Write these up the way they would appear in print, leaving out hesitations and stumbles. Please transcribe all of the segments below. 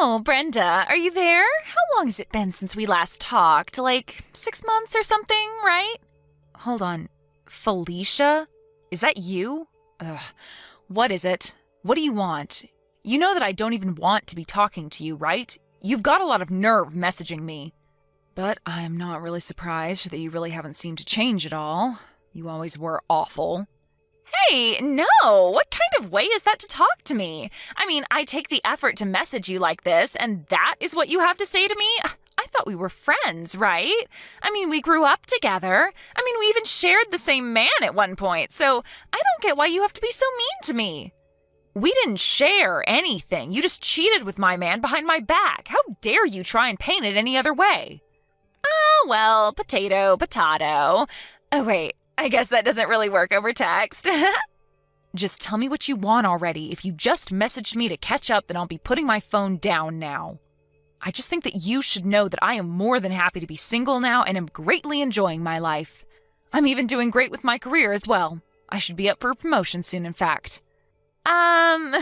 Oh, Brenda, are you there? How long has it been since we last talked? Like 6 months or something, right? Hold on. Felicia? Is that you? Ugh. What is it? What do you want? You know that I don't even want to be talking to you, right? You've got a lot of nerve messaging me. But I'm not really surprised that you really haven't seemed to change at all. You always were awful. Hey, no! What kind of way is that to talk to me? I mean, I take the effort to message you like this, and that is what you have to say to me? I thought we were friends, right? I mean, we grew up together. I mean, we even shared the same man at one point, so I don't get why you have to be so mean to me. We didn't share anything. You just cheated with my man behind my back. How dare you try and paint it any other way? Oh, well, potato, potato. Oh, wait. I guess that doesn't really work over text. Just tell me what you want already. If you just messaged me to catch up, then I'll be putting my phone down now. I just think that you should know that I am more than happy to be single now and am greatly enjoying my life. I'm even doing great with my career as well. I should be up for a promotion soon, in fact. I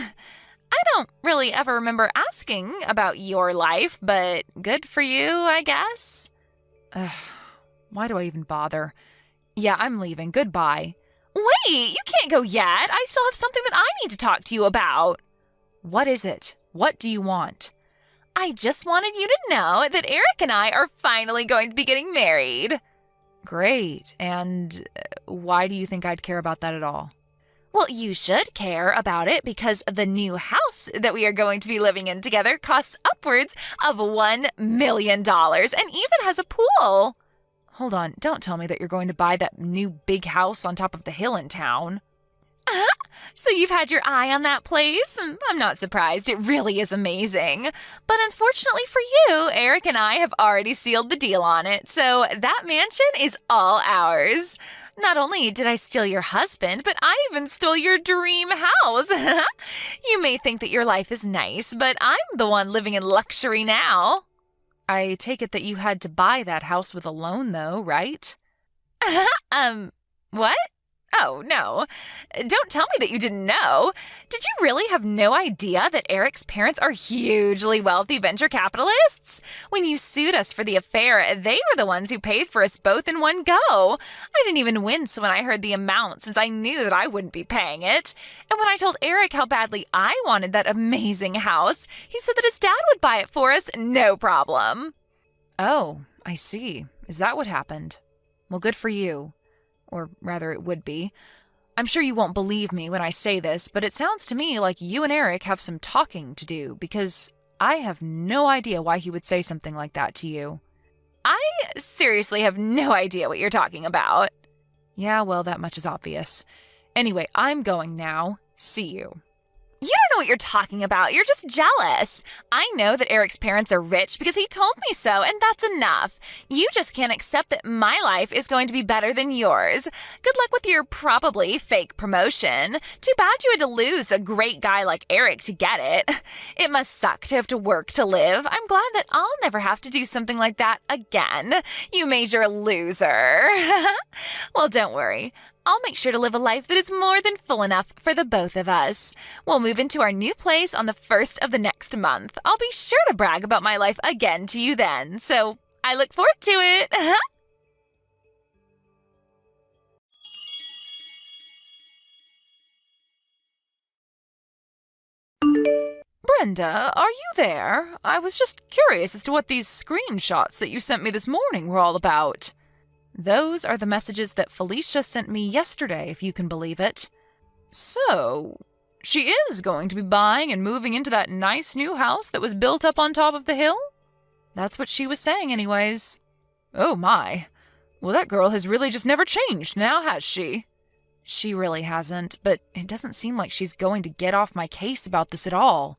don't really ever remember asking about your life, but good for you, I guess. Ugh, why do I even bother? Yeah, I'm leaving. Goodbye. Wait, you can't go yet. I still have something that I need to talk to you about. What is it? What do you want? I just wanted you to know that Eric and I are finally going to be getting married. Great. And why do you think I'd care about that at all? Well, you should care about it because the new house that we are going to be living in together costs upwards of $1 million and even has a pool. Hold on, don't tell me that you're going to buy that new big house on top of the hill in town. So you've had your eye on that place? I'm not surprised, it really is amazing. But unfortunately for you, Eric and I have already sealed the deal on it, so that mansion is all ours. Not only did I steal your husband, but I even stole your dream house. You may think that your life is nice, but I'm the one living in luxury now. I take it that you had to buy that house with a loan, though, right? What? Oh, no. Don't tell me that you didn't know. Did you really have no idea that Eric's parents are hugely wealthy venture capitalists? When you sued us for the affair, they were the ones who paid for us both in one go. I didn't even wince when I heard the amount since I knew that I wouldn't be paying it. And when I told Eric how badly I wanted that amazing house, he said that his dad would buy it for us, no problem. Oh, I see. Is that what happened? Well, good for you. Or rather, it would be. I'm sure you won't believe me when I say this, but it sounds to me like you and Eric have some talking to do, because I have no idea why he would say something like that to you. I seriously have no idea what you're talking about. Yeah, well, that much is obvious. Anyway, I'm going now. See you. You don't know what you're talking about. You're just jealous. I know that Eric's parents are rich because he told me so, and that's enough. You just can't accept that my life is going to be better than yours. Good luck with your probably fake promotion. Too bad you had to lose a great guy like Eric to get it. It must suck to have to work to live. I'm glad that I'll never have to do something like that again. You major loser. Well, don't worry. I'll make sure to live a life that is more than full enough for the both of us. We'll move into our new place on the 1st of the next month. I'll be sure to brag about my life again to you then, so I look forward to it. Brenda, are you there? I was just curious as to what these screenshots that you sent me this morning were all about. Those are the messages that Felicia sent me yesterday, if you can believe it. So, she is going to be buying and moving into that nice new house that was built up on top of the hill? That's what she was saying anyways. Oh my. Well, that girl has really just never changed now, has she? She really hasn't, but it doesn't seem like she's going to get off my case about this at all.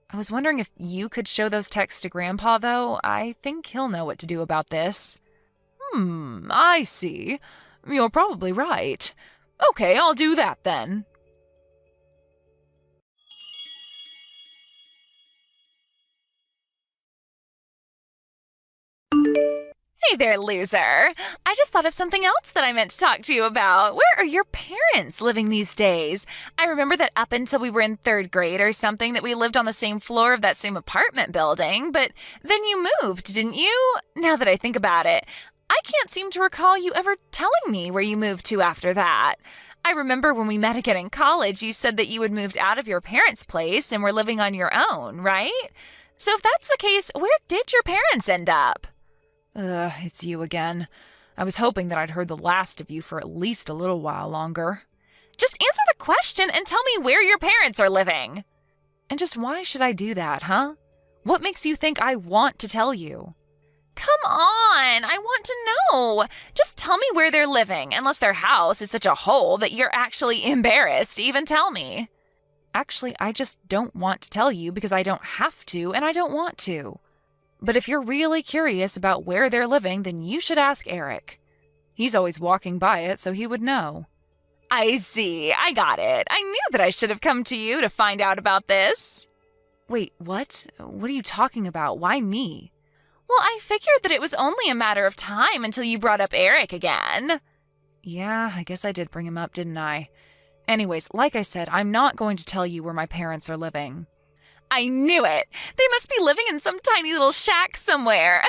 I was wondering if you could show those texts to Grandpa, though. I think he'll know what to do about this. I see. You're probably right. Okay, I'll do that then. Hey there, loser. I just thought of something else that I meant to talk to you about. Where are your parents living these days? I remember that up until we were in 3rd grade or something that we lived on the same floor of that same apartment building, but then you moved, didn't you? Now that I think about it, I can't seem to recall you ever telling me where you moved to after that. I remember when we met again in college, you said that you had moved out of your parents' place and were living on your own, right? So if that's the case, where did your parents end up? It's you again. I was hoping that I'd heard the last of you for at least a little while longer. Just answer the question and tell me where your parents are living. And just why should I do that, huh? What makes you think I want to tell you? Come on, I want to know. Just tell me where they're living, unless their house is such a hole that you're actually embarrassed to even tell me. Actually, I just don't want to tell you because I don't have to and I don't want to. But if you're really curious about where they're living, then you should ask Eric. He's always walking by it, so he would know. I see. I got it. I knew that I should have come to you to find out about this. Wait, what? What are you talking about? Why me? Well, I figured that it was only a matter of time until you brought up Eric again. Yeah, I guess I did bring him up, didn't I? Anyways, like I said, I'm not going to tell you where my parents are living. I knew it. They must be living in some tiny little shack somewhere.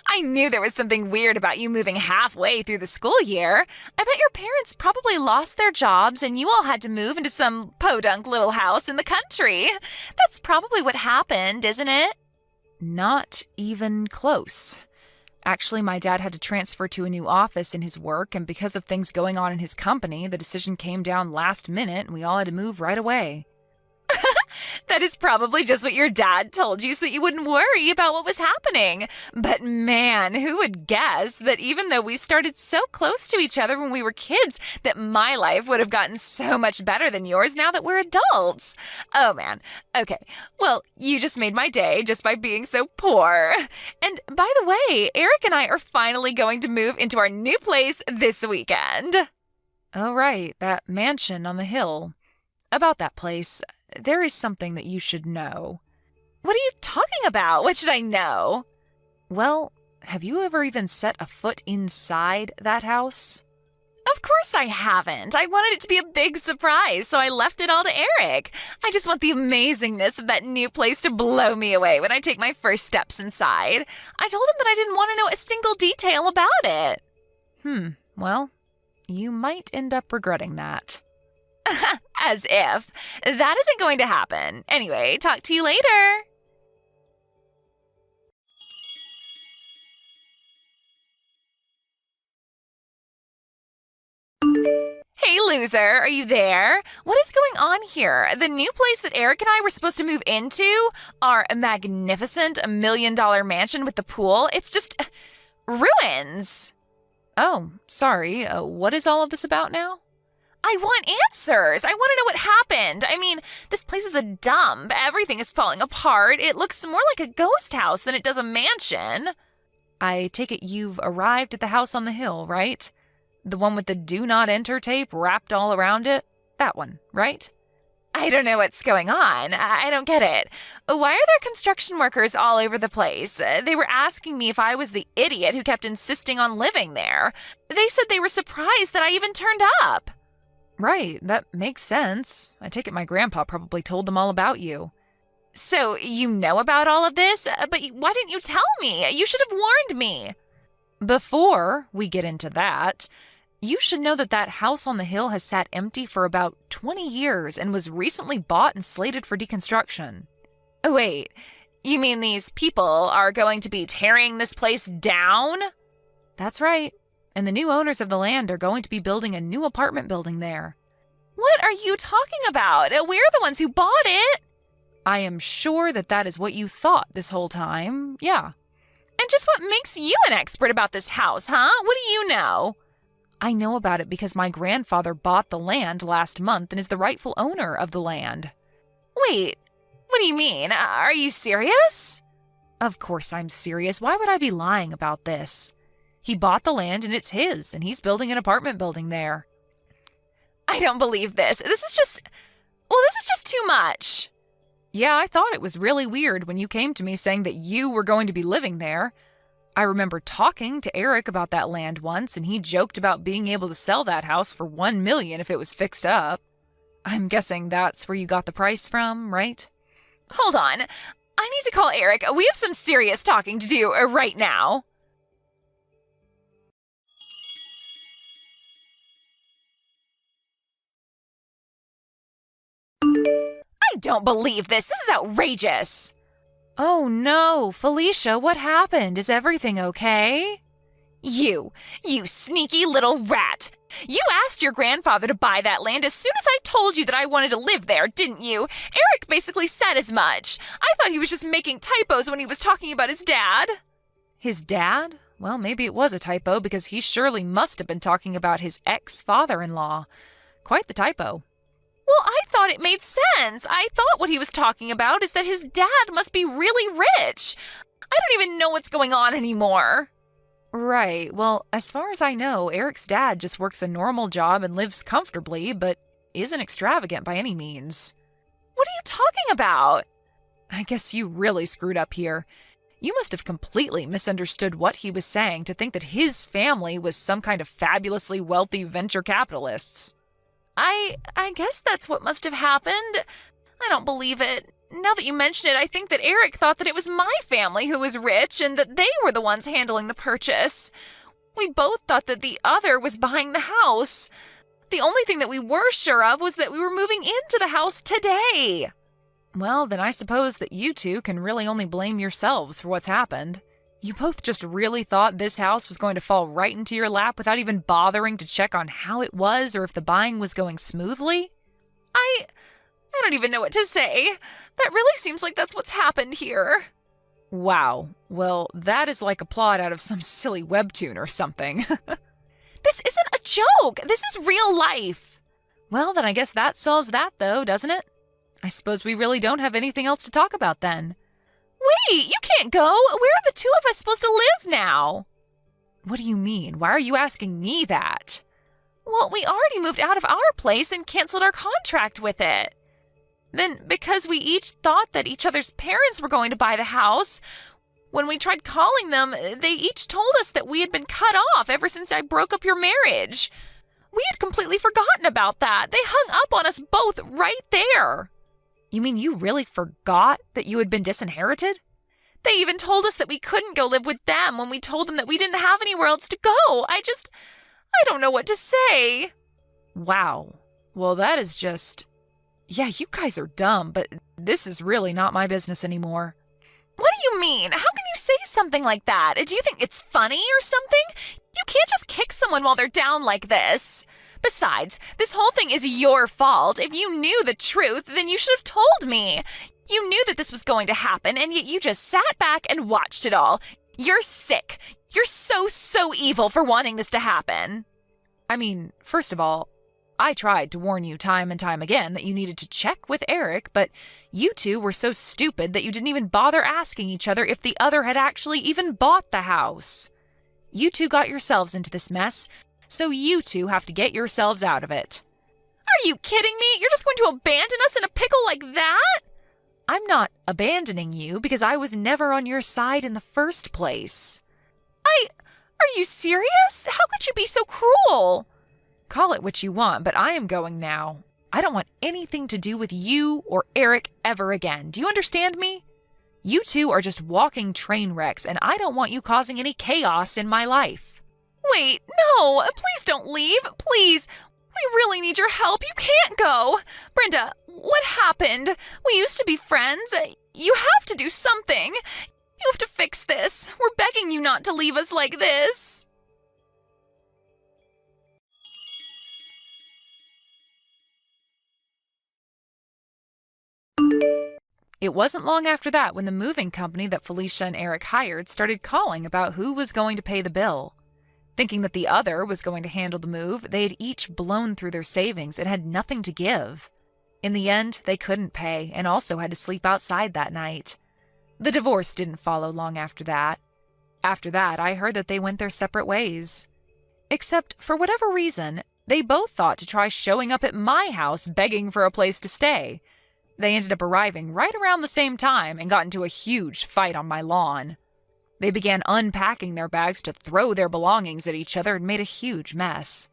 I knew there was something weird about you moving halfway through the school year. I bet your parents probably lost their jobs and you all had to move into some podunk little house in the country. That's probably what happened, isn't it? Not even close. Actually, my dad had to transfer to a new office in his work, and because of things going on in his company, the decision came down last minute and we all had to move right away. That is probably just what your dad told you so that you wouldn't worry about what was happening. But man, who would guess that even though we started so close to each other when we were kids, that my life would have gotten so much better than yours now that we're adults? Oh man. Okay. Well, you just made my day just by being so poor. And by the way, Eric and I are finally going to move into our new place this weekend. Oh, right. That mansion on the hill. About that place, there is something that you should know. What are you talking about? What should I know? Well, have you ever even set a foot inside that house? Of course I haven't. I wanted it to be a big surprise, so I left it all to Eric. I just want the amazingness of that new place to blow me away when I take my first steps inside. I told him that I didn't want to know a single detail about it. Well, you might end up regretting that. As if. That isn't going to happen. Anyway, talk to you later. Hey, loser, are you there? What is going on here? The new place that Eric and I were supposed to move into, our magnificent $1 million mansion with the pool, it's just ruins. Oh, sorry. What is all of this about now? I want answers. I want to know what happened. I mean, this place is a dump. Everything is falling apart. It looks more like a ghost house than it does a mansion. I take it you've arrived at the house on the hill, right? The one with the do not enter tape wrapped all around it? That one, right? I don't know what's going on. I don't get it. Why are there construction workers all over the place? They were asking me if I was the idiot who kept insisting on living there. They said they were surprised that I even turned up. Right, that makes sense. I take it my grandpa probably told them all about you. So, you know about all of this? But why didn't you tell me? You should have warned me. Before we get into that, you should know that that house on the hill has sat empty for about 20 years and was recently bought and slated for deconstruction. Wait, you mean these people are going to be tearing this place down? That's right. And the new owners of the land are going to be building a new apartment building there. What are you talking about? We're the ones who bought it. I am sure that that is what you thought this whole time. Yeah. And just what makes you an expert about this house, huh? What do you know? I know about it because my grandfather bought the land last month and is the rightful owner of the land. Wait, what do you mean? Are you serious? Of course I'm serious. Why would I be lying about this? He bought the land and it's his, and he's building an apartment building there. I don't believe this. This is just too much. Yeah, I thought it was really weird when you came to me saying that you were going to be living there. I remember talking to Eric about that land once, and he joked about being able to sell that house for $1 million if it was fixed up. I'm guessing that's where you got the price from, right? Hold on. I need to call Eric. We have some serious talking to do right now. I don't believe this. This is outrageous. Oh no, Felicia, what happened? Is everything okay? You sneaky little rat. You asked your grandfather to buy that land as soon as I told you that I wanted to live there, didn't you? Eric basically said as much. I thought he was just making typos when he was talking about his dad. His dad? Well, maybe it was a typo because he surely must have been talking about his ex-father-in-law. Quite the typo. Well, I thought it made sense. I thought what he was talking about is that his dad must be really rich. I don't even know what's going on anymore. Right. Well, as far as I know, Eric's dad just works a normal job and lives comfortably, but isn't extravagant by any means. What are you talking about? I guess you really screwed up here. You must have completely misunderstood what he was saying to think that his family was some kind of fabulously wealthy venture capitalists. I guess that's what must have happened. I don't believe it. Now that you mention it, I think that Eric thought that it was my family who was rich and that they were the ones handling the purchase. We both thought that the other was buying the house. The only thing that we were sure of was that we were moving into the house today. Well, then I suppose that you two can really only blame yourselves for what's happened. You both just really thought this house was going to fall right into your lap without even bothering to check on how it was or if the buying was going smoothly? I don't even know what to say. That really seems like that's what's happened here. Wow. Well, that is like a plot out of some silly webtoon or something. This isn't a joke. This is real life. Well, then I guess that solves that, though, doesn't it? I suppose we really don't have anything else to talk about then. Wait, you can't go. Where are the two of us supposed to live now? What do you mean? Why are you asking me that? Well, we already moved out of our place and canceled our contract with it. Then, because we each thought that each other's parents were going to buy the house, when we tried calling them, they each told us that we had been cut off ever since I broke up your marriage. We had completely forgotten about that. They hung up on us both right there. You mean you really forgot that you had been disinherited? They even told us that we couldn't go live with them when we told them that we didn't have anywhere else to go. I don't know what to say. Wow. Well, that is just... Yeah, you guys are dumb, but this is really not my business anymore. What do you mean? How can you say something like that? Do you think it's funny or something? You can't just kick someone while they're down like this. Besides, this whole thing is your fault. If you knew the truth, then you should have told me. You knew that this was going to happen, and yet you just sat back and watched it all. You're sick. You're so evil for wanting this to happen. I mean, first of all, I tried to warn you time and time again that you needed to check with Eric, but you two were so stupid that you didn't even bother asking each other if the other had actually even bought the house. You two got yourselves into this mess, so you two have to get yourselves out of it. Are you kidding me? You're just going to abandon us in a pickle like that? I'm not abandoning you because I was never on your side in the first place. Are you serious? How could you be so cruel? Call it what you want, but I am going now. I don't want anything to do with you or Eric ever again. Do you understand me? You two are just walking train wrecks, and I don't want you causing any chaos in my life. Wait, no, please don't leave, please. We really need your help. You can't go. Brenda, what happened? We used to be friends. You have to do something. You have to fix this. We're begging you not to leave us like this. It wasn't long after that when the moving company that Felicia and Eric hired started calling about who was going to pay the bill. Thinking that the other was going to handle the move, they had each blown through their savings and had nothing to give. In the end, they couldn't pay and also had to sleep outside that night. The divorce didn't follow long after that. After that, I heard that they went their separate ways. Except, for whatever reason, they both thought to try showing up at my house begging for a place to stay. They ended up arriving right around the same time and got into a huge fight on my lawn. They began unpacking their bags to throw their belongings at each other and made a huge mess.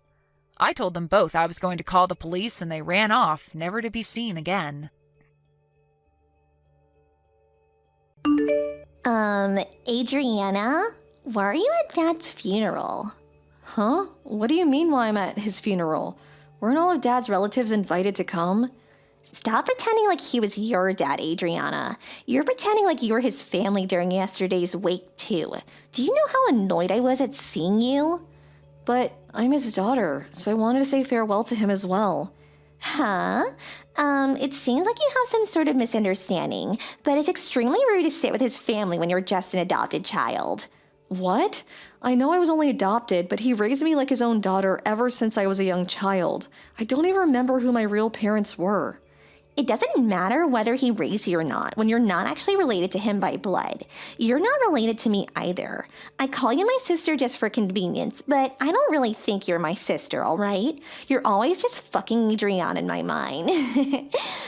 I told them both I was going to call the police, and they ran off, never to be seen again. Adriana, why are you at Dad's funeral? Huh? What do you mean why I'm at his funeral? Weren't all of Dad's relatives invited to come? Stop pretending like he was your dad, Adriana. You're pretending like you were his family during yesterday's wake, too. Do you know how annoyed I was at seeing you? But I'm his daughter, so I wanted to say farewell to him as well. Huh? It seems like you have some sort of misunderstanding, but it's extremely rude to sit with his family when you're just an adopted child. What? I know I was only adopted, but he raised me like his own daughter ever since I was a young child. I don't even remember who my real parents were. It doesn't matter whether he raised you or not when you're not actually related to him by blood. You're not related to me either. I call you my sister just for convenience, but I don't really think you're my sister, all right? You're always just fucking Adriana in my mind.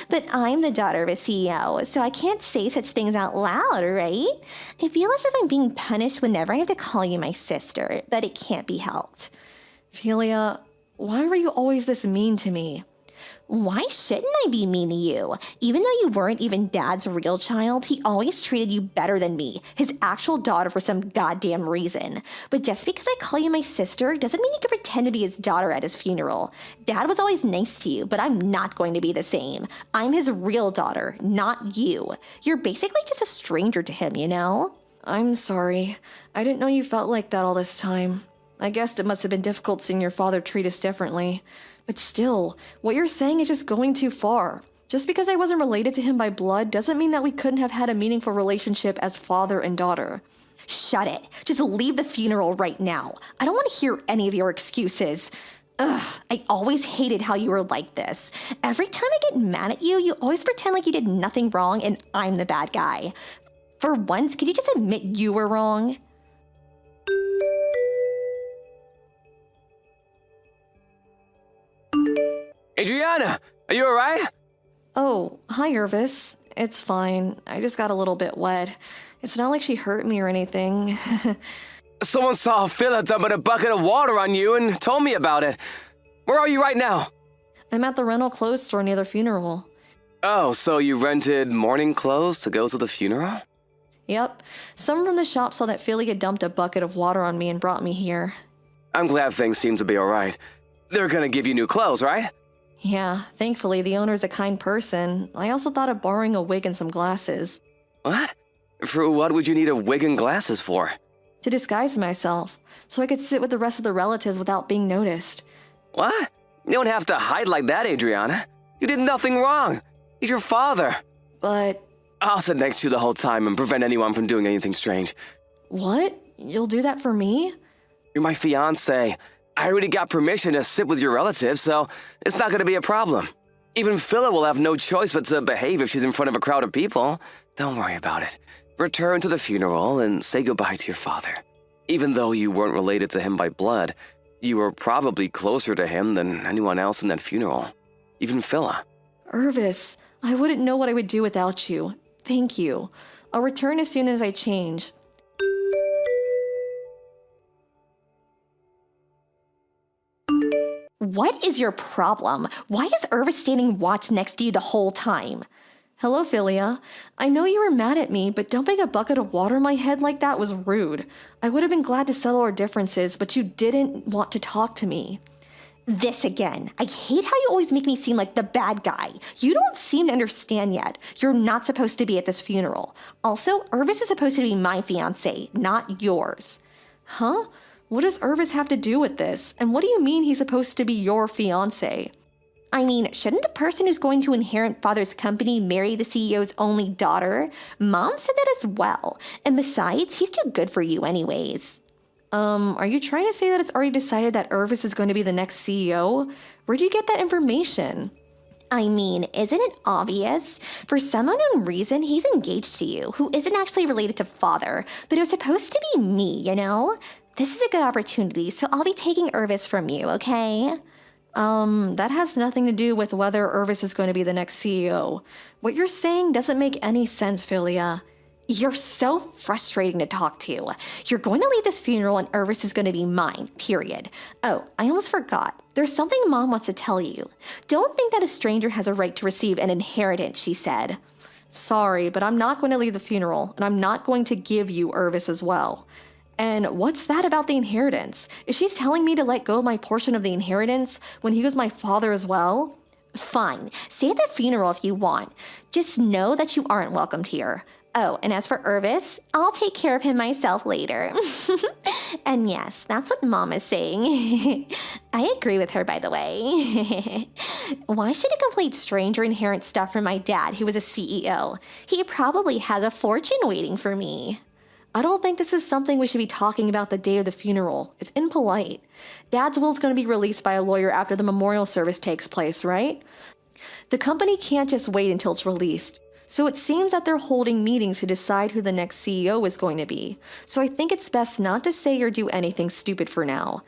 But I'm the daughter of a CEO, so I can't say such things out loud, right? I feel as if I'm being punished whenever I have to call you my sister, but it can't be helped. Philia, why were you always this mean to me? Why shouldn't I be mean to you? Even though you weren't even Dad's real child, he always treated you better than me, his actual daughter, for some goddamn reason. But just because I call you my sister doesn't mean you can pretend to be his daughter at his funeral. Dad was always nice to you, but I'm not going to be the same. I'm his real daughter, not you. You're basically just a stranger to him, you know? I'm sorry. I didn't know you felt like that all this time. I guess it must have been difficult seeing your father treat us differently. But still, what you're saying is just going too far. Just because I wasn't related to him by blood doesn't mean that we couldn't have had a meaningful relationship as father and daughter. Shut it. Just leave the funeral right now. I don't want to hear any of your excuses. Ugh, I always hated how you were like this. Every time I get mad at you, you always pretend like you did nothing wrong and I'm the bad guy. For once, could you just admit you were wrong? Adriana, are you alright? Oh, hi, Irvis. It's fine. I just got a little bit wet. It's not like she hurt me or anything. Someone saw Phila dumping a bucket of water on you and told me about it. Where are you right now? I'm at the rental clothes store near the funeral. Oh, so you rented morning clothes to go to the funeral? Yep. Someone from the shop saw that Philia dumped a bucket of water on me and brought me here. I'm glad things seem to be alright. They're gonna give you new clothes, right? Yeah, thankfully the owner's a kind person. I also thought of borrowing a wig and some glasses. What? For what would you need a wig and glasses for? To disguise myself, so I could sit with the rest of the relatives without being noticed. What? You don't have to hide like that, Adriana. You did nothing wrong. He's your father. But... I'll sit next to you the whole time and prevent anyone from doing anything strange. What? You'll do that for me? You're my fiancé. I already got permission to sit with your relatives, so it's not gonna be a problem. Even Phila will have no choice but to behave if she's in front of a crowd of people. Don't worry about it. Return to the funeral and say goodbye to your father. Even though you weren't related to him by blood, you were probably closer to him than anyone else in that funeral. Even Phila. Irvis, I wouldn't know what I would do without you. Thank you. I'll return as soon as I change. What is your problem? Why is Irvis standing watch next to you the whole time? Hello, Philia. I know you were mad at me, but dumping a bucket of water on my head like that was rude. I would have been glad to settle our differences, but you didn't want to talk to me. This again. I hate how you always make me seem like the bad guy. You don't seem to understand yet. You're not supposed to be at this funeral. Also, Irvis is supposed to be my fiancé, not yours. Huh? What does Irvis have to do with this? And what do you mean he's supposed to be your fiancé? I mean, shouldn't the person who's going to inherit father's company marry the CEO's only daughter? Mom said that as well. And besides, he's too good for you anyways. Are you trying to say that it's already decided that Irvis is going to be the next CEO? Where'd you get that information? I mean, isn't it obvious? For some unknown reason, he's engaged to you, who isn't actually related to father, but it was supposed to be me, you know? This is a good opportunity, so I'll be taking Irvis from you, okay? That has nothing to do with whether Irvis is going to be the next CEO. What you're saying doesn't make any sense, Philia. You're so frustrating to talk to. You're going to leave this funeral and Irvis is going to be mine, period. Oh, I almost forgot. There's something Mom wants to tell you. Don't think that a stranger has a right to receive an inheritance, she said. Sorry, but I'm not going to leave the funeral, and I'm not going to give you Irvis as well. And what's that about the inheritance? Is she telling me to let go of my portion of the inheritance when he was my father as well? Fine. Stay at the funeral if you want. Just know that you aren't welcomed here. Oh, and as for Irvis, I'll take care of him myself later. And yes, that's what Mom is saying. I agree with her, by the way. Why should a complete stranger inherit stuff from my dad, who was a CEO? He probably has a fortune waiting for me. I don't think this is something we should be talking about the day of the funeral. It's impolite. Dad's will's going to be released by a lawyer after the memorial service takes place, right? The company can't just wait until it's released. So it seems that they're holding meetings to decide who the next CEO is going to be. So I think it's best not to say or do anything stupid for now.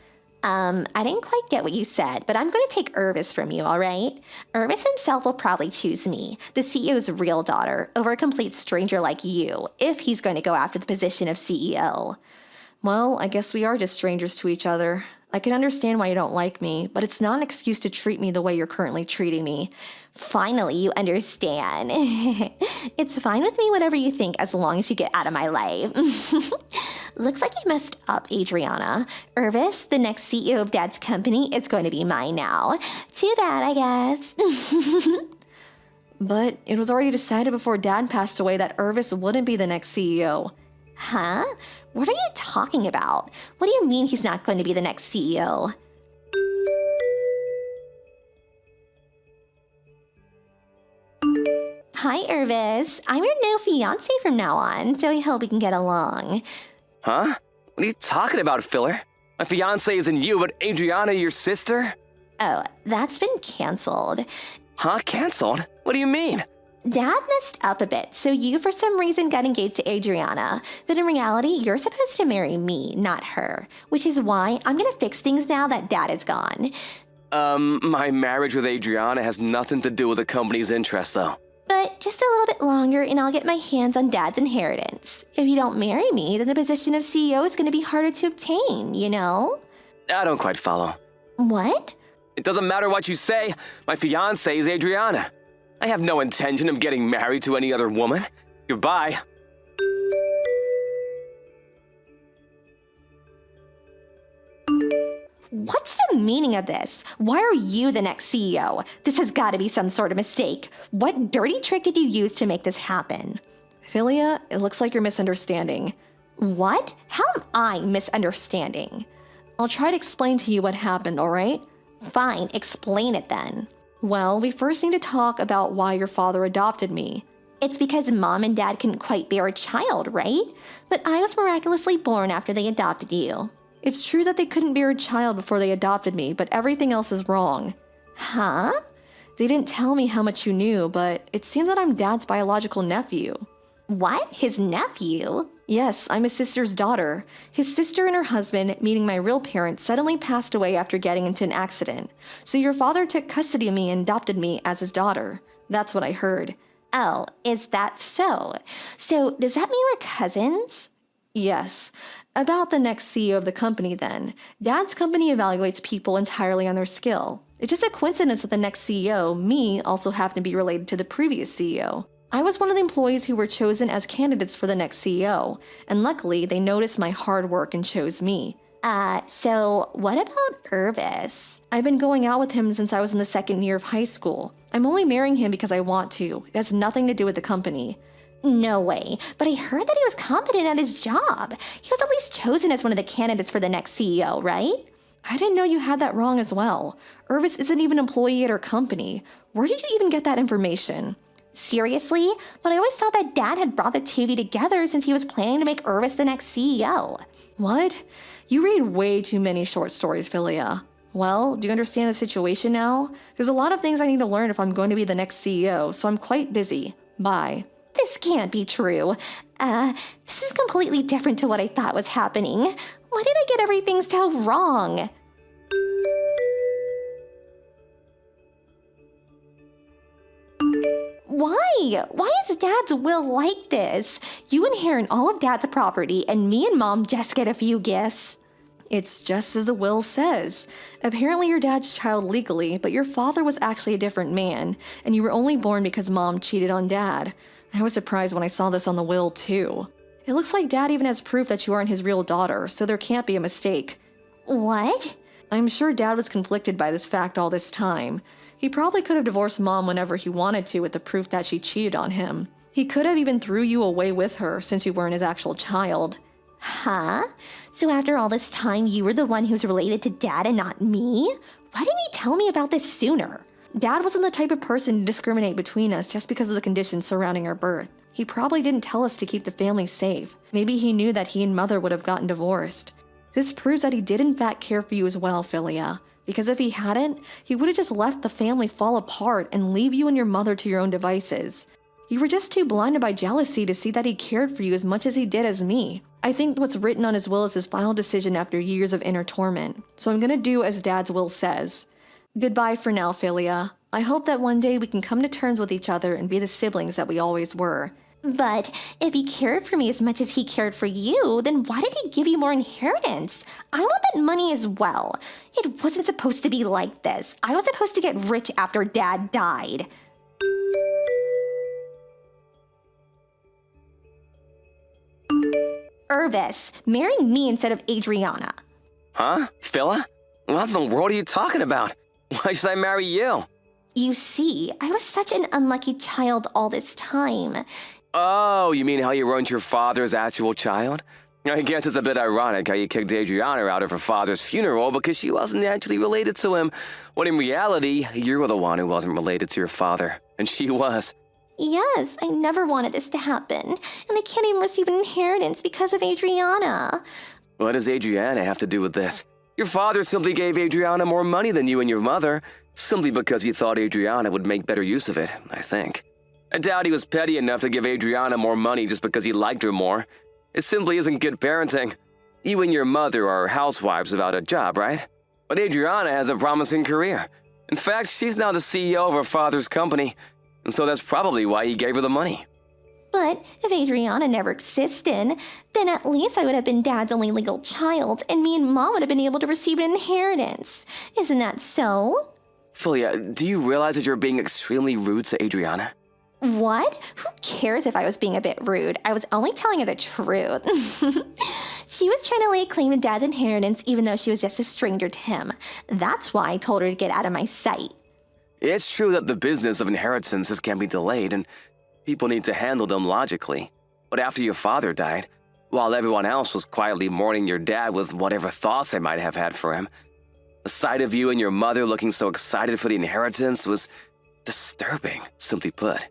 I didn't quite get what you said, but I'm going to take Irvis from you, all right? Irvis himself will probably choose me, the CEO's real daughter, over a complete stranger like you, if he's going to go after the position of CEO. Well, I guess we are just strangers to each other. I can understand why you don't like me, but it's not an excuse to treat me the way you're currently treating me. Finally, you understand. It's fine with me, whatever you think, as long as you get out of my life. Looks like you messed up, Adriana. Irvis, the next CEO of Dad's company, is going to be mine now. Too bad, I guess. But it was already decided before Dad passed away that Irvis wouldn't be the next CEO. Huh? What are you talking about? What do you mean he's not going to be the next CEO? Hi, Irvis. I'm your new fiancé from now on, so I hope we can get along. Huh? What are you talking about, Filler? My fiancé isn't you, but Adriana, your sister? Oh, that's been canceled. Huh? Canceled? What do you mean? Dad messed up a bit, so you for some reason got engaged to Adriana. But in reality, you're supposed to marry me, not her. Which is why I'm gonna fix things now that Dad is gone. My marriage with Adriana has nothing to do with the company's interests, though. But just a little bit longer and I'll get my hands on Dad's inheritance. If you don't marry me, then the position of CEO is gonna be harder to obtain, you know? I don't quite follow. What? It doesn't matter what you say. My fiancé is Adriana. I have no intention of getting married to any other woman. Goodbye. What's the meaning of this? Why are you the next CEO? This has got to be some sort of mistake. What dirty trick did you use to make this happen? Philia, it looks like you're misunderstanding. What? How am I misunderstanding? I'll try to explain to you what happened, all right? Fine, explain it then. Well, we first need to talk about why your father adopted me. It's because Mom and Dad couldn't quite bear a child, right? But I was miraculously born after they adopted you. It's true that they couldn't bear a child before they adopted me, but everything else is wrong. Huh? They didn't tell me how much you knew, but it seems that I'm Dad's biological nephew. What? His nephew? Yes, I'm his sister's daughter. His sister and her husband, meeting my real parents, suddenly passed away after getting into an accident. So your father took custody of me and adopted me as his daughter. That's what I heard. Oh, is that so? So does that mean we're cousins? Yes. About the next CEO of the company then. Dad's company evaluates people entirely on their skill. It's just a coincidence that the next CEO, me, also happened to be related to the previous CEO. I was one of the employees who were chosen as candidates for the next CEO, and luckily they noticed my hard work and chose me. So what about Irvis? I've been going out with him since I was in the second year of high school. I'm only marrying him because I want to. It has nothing to do with the company. No way, but I heard that he was competent at his job. He was at least chosen as one of the candidates for the next CEO, right? I didn't know you had that wrong as well. Irvis isn't even an employee at our company. Where did you even get that information? Seriously? But I always thought that Dad had brought the two of you together since he was planning to make Irvis the next CEO. What? You read way too many short stories, Philia. Well, do you understand the situation now? There's a lot of things I need to learn if I'm going to be the next CEO, so I'm quite busy. Bye. This can't be true. This is completely different to what I thought was happening. Why did I get everything so wrong? Why? Why is Dad's will like this? You inherit all of Dad's property, and me and Mom just get a few gifts. It's just as the will says. Apparently you're Dad's child legally, but your father was actually a different man, and you were only born because Mom cheated on Dad. I was surprised when I saw this on the will, too. It looks like Dad even has proof that you aren't his real daughter, so there can't be a mistake. What? I'm sure Dad was conflicted by this fact all this time. He probably could have divorced Mom whenever he wanted to with the proof that she cheated on him. He could have even threw you away with her since you weren't his actual child. Huh? So after all this time, you were the one who's related to Dad and not me? Why didn't he tell me about this sooner? Dad wasn't the type of person to discriminate between us just because of the conditions surrounding our birth. He probably didn't tell us to keep the family safe. Maybe he knew that he and Mother would have gotten divorced. This proves that he did in fact care for you as well, Philia. Because if he hadn't, he would have just left the family fall apart and leave you and your mother to your own devices. You were just too blinded by jealousy to see that he cared for you as much as he did as me. I think what's written on his will is his final decision after years of inner torment. So I'm gonna do as Dad's will says. Goodbye for now, Philia. I hope that one day we can come to terms with each other and be the siblings that we always were. But if he cared for me as much as he cared for you, then why did he give you more inheritance? I want that money as well. It wasn't supposed to be like this. I was supposed to get rich after Dad died. Irvis, marry me instead of Adriana. Huh? Phila? What in the world are you talking about? Why should I marry you? You see, I was such an unlucky child all this time. Oh, you mean how you weren't your father's actual child? I guess it's a bit ironic how you kicked Adriana out of her father's funeral because she wasn't actually related to him, when in reality, you were the one who wasn't related to your father, and she was. Yes, I never wanted this to happen, and I can't even receive an inheritance because of Adriana. What does Adriana have to do with this? Your father simply gave Adriana more money than you and your mother, simply because he thought Adriana would make better use of it, I think. I doubt he was petty enough to give Adriana more money just because he liked her more. It simply isn't good parenting. You and your mother are housewives without a job, right? But Adriana has a promising career. In fact, she's now the CEO of her father's company, and so that's probably why he gave her the money. But if Adriana never existed, then at least I would have been Dad's only legal child, and me and Mom would have been able to receive an inheritance. Isn't that so? Philia, do you realize that you're being extremely rude to Adriana? What? Who cares if I was being a bit rude? I was only telling her the truth. She was trying to lay claim to Dad's inheritance even though she was just a stranger to him. That's why I told her to get out of my sight. It's true that the business of inheritances can be delayed and people need to handle them logically. But after your father died, while everyone else was quietly mourning your dad with whatever thoughts they might have had for him, the sight of you and your mother looking so excited for the inheritance was disturbing, simply put.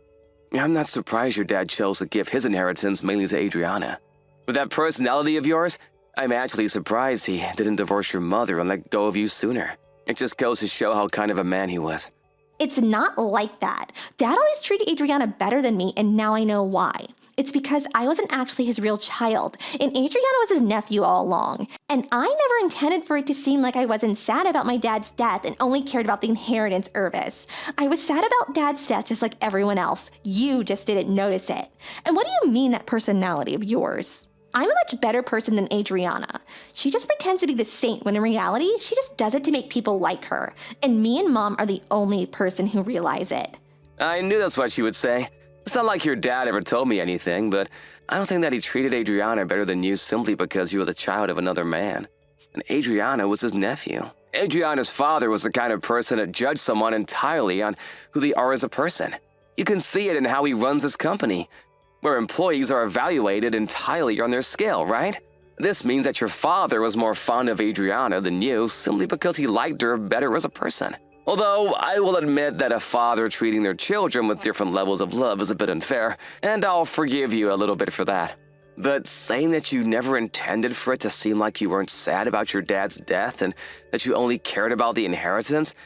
I'm not surprised your dad chose to give his inheritance mainly to Adriana. With that personality of yours, I'm actually surprised he didn't divorce your mother and let go of you sooner. It just goes to show how kind of a man he was. It's not like that. Dad always treated Adriana better than me, and now I know why. It's because I wasn't actually his real child, and Adriana was his nephew all along. And I never intended for it to seem like I wasn't sad about my dad's death and only cared about the inheritance, Irvis. I was sad about Dad's death just like everyone else. You just didn't notice it. And what do you mean, that personality of yours? I'm a much better person than Adriana. She just pretends to be the saint when in reality, she just does it to make people like her. And me and Mom are the only person who realize it. I knew that's what she would say. It's not like your dad ever told me anything, but I don't think that he treated Adriana better than you simply because you were the child of another man. And Adriana was his nephew. Adriana's father was the kind of person that judged someone entirely on who they are as a person. You can see it in how he runs his company, where employees are evaluated entirely on their scale, right? This means that your father was more fond of Adriana than you simply because he liked her better as a person. Although, I will admit that a father treating their children with different levels of love is a bit unfair, and I'll forgive you a little bit for that. But saying that you never intended for it to seem like you weren't sad about your dad's death and that you only cared about the inheritance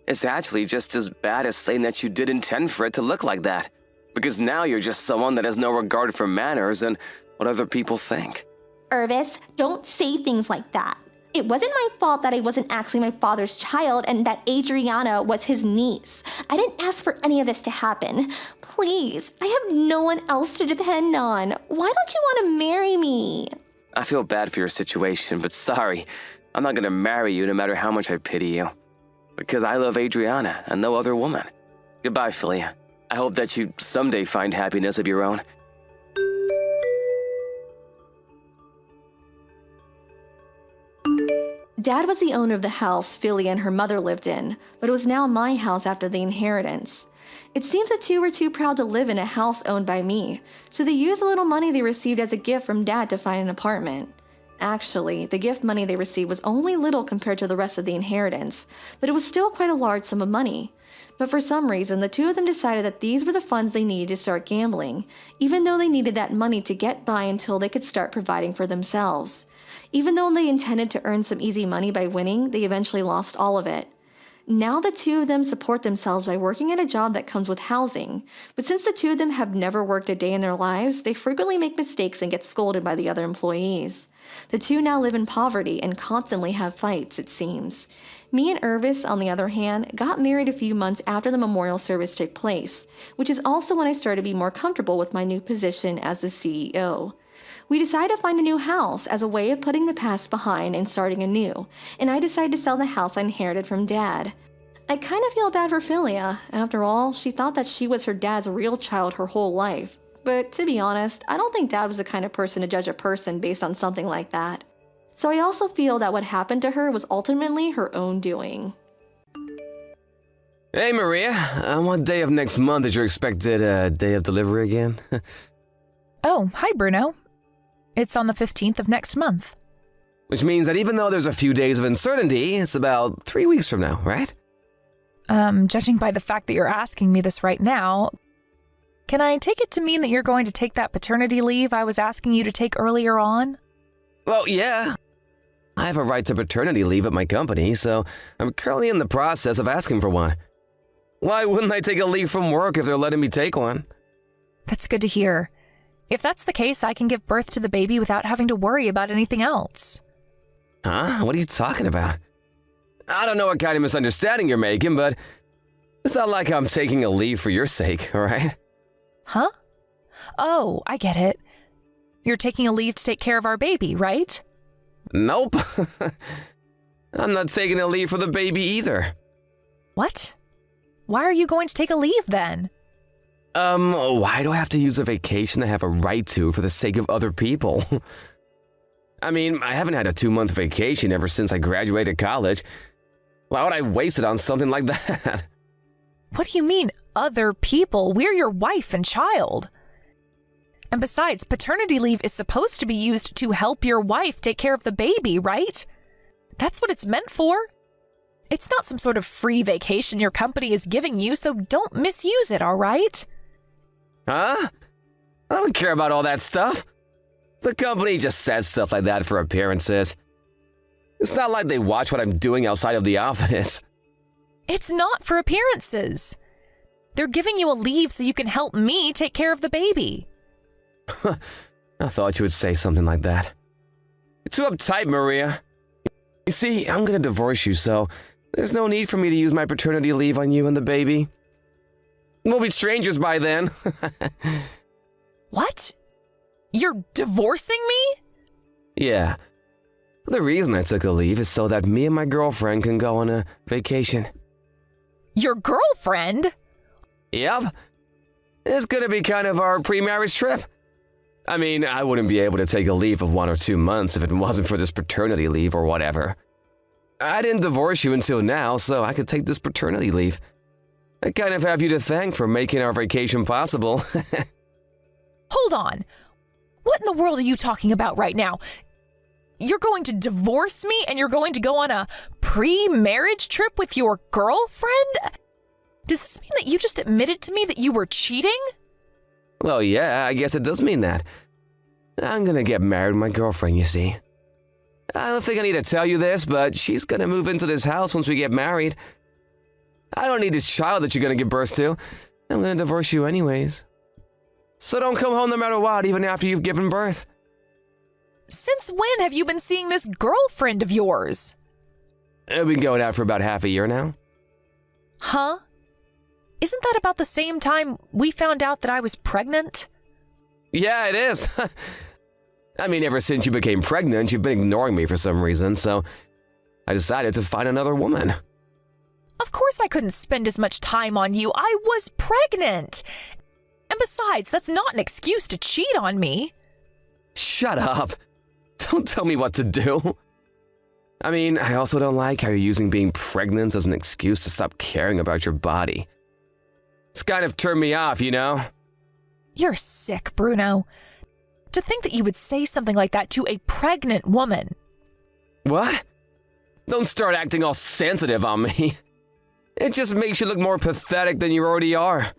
is actually just as bad as saying that you did intend for it to look like that. Because now you're just someone that has no regard for manners and what other people think. Irvis, don't say things like that. It wasn't my fault that I wasn't actually my father's child and that Adriana was his niece. I didn't ask for any of this to happen. Please, I have no one else to depend on. Why don't you want to marry me? I feel bad for your situation, but sorry. I'm not gonna marry you no matter how much I pity you. Because I love Adriana and no other woman. Goodbye, Philia. I hope that you someday find happiness of your own. Dad was the owner of the house Philly and her mother lived in, but it was now my house after the inheritance. It seems the two were too proud to live in a house owned by me, so they used the little money they received as a gift from Dad to find an apartment. Actually, the gift money they received was only little compared to the rest of the inheritance, but it was still quite a large sum of money. But for some reason, the two of them decided that these were the funds they needed to start gambling, even though they needed that money to get by until they could start providing for themselves. Even though they intended to earn some easy money by winning, they eventually lost all of it. Now the two of them support themselves by working at a job that comes with housing, but since the two of them have never worked a day in their lives, they frequently make mistakes and get scolded by the other employees. The two now live in poverty and constantly have fights, it seems. Me and Irvis, on the other hand, got married a few months after the memorial service took place, which is also when I started to be more comfortable with my new position as the CEO. We decided to find a new house as a way of putting the past behind and starting anew, and I decided to sell the house I inherited from Dad. I kind of feel bad for Philia. After all, she thought that she was her dad's real child her whole life. But to be honest, I don't think Dad was the kind of person to judge a person based on something like that. So I also feel that what happened to her was ultimately her own doing. Hey, Maria. What day of next month is your expected day of delivery again? Oh, hi, Bruno. It's on the 15th of next month. Which means that even though there's a few days of uncertainty, it's about 3 weeks from now, right? Judging by the fact that you're asking me this right now, can I take it to mean that you're going to take that paternity leave I was asking you to take earlier on? Well, yeah. I have a right to paternity leave at my company, so I'm currently in the process of asking for one. Why wouldn't I take a leave from work if they're letting me take one? That's good to hear. If that's the case, I can give birth to the baby without having to worry about anything else. Huh? What are you talking about? I don't know what kind of misunderstanding you're making, but it's not like I'm taking a leave for your sake, all right? Huh? Oh, I get it. You're taking a leave to take care of our baby, right? Nope. I'm not taking a leave for the baby either. What? Why are you going to take a leave then? Why do I have to use a vacation I have a right to for the sake of other people? I mean, I haven't had a 2-month vacation ever since I graduated college. Why would I waste it on something like that? What do you mean, other people? We're your wife and child. And besides, paternity leave is supposed to be used to help your wife take care of the baby, right? That's what it's meant for. It's not some sort of free vacation your company is giving you, so don't misuse it, all right? Huh? I don't care about all that stuff. The company just says stuff like that for appearances. It's not like they watch what I'm doing outside of the office. It's not for appearances. They're giving you a leave so you can help me take care of the baby. I thought you would say something like that. You're too uptight, Maria. You see, I'm gonna divorce you, so there's no need for me to use my paternity leave on you and the baby. We'll be strangers by then. What? You're divorcing me? Yeah. The reason I took a leave is so that me and my girlfriend can go on a vacation. Your girlfriend? Yep. It's gonna be kind of our pre-marriage trip. I mean, I wouldn't be able to take a leave of 1 or 2 months if it wasn't for this paternity leave or whatever. I didn't divorce you until now, so I could take this paternity leave. I kind of have you to thank for making our vacation possible. Hold on. What in the world are you talking about right now? You're going to divorce me and you're going to go on a pre-marriage trip with your girlfriend? Does this mean that you just admitted to me that you were cheating? Well, yeah, I guess it does mean that. I'm gonna get married with my girlfriend, you see. I don't think I need to tell you this, but she's gonna move into this house once we get married. I don't need this child that you're gonna give birth to. I'm gonna divorce you anyways. So don't come home no matter what, even after you've given birth. Since when have you been seeing this girlfriend of yours? We've been going out for about half a year now. Huh? Isn't that about the same time we found out that I was pregnant? Yeah, it is. I mean, ever since you became pregnant, you've been ignoring me for some reason, so I decided to find another woman. Of course I couldn't spend as much time on you. I was pregnant. And besides, that's not an excuse to cheat on me. Shut up. Don't tell me what to do. I mean, I also don't like how you're using being pregnant as an excuse to stop caring about your body. It's kind of turned me off, you know? You're sick, Bruno. To think that you would say something like that to a pregnant woman. What? Don't start acting all sensitive on me. It just makes you look more pathetic than you already are.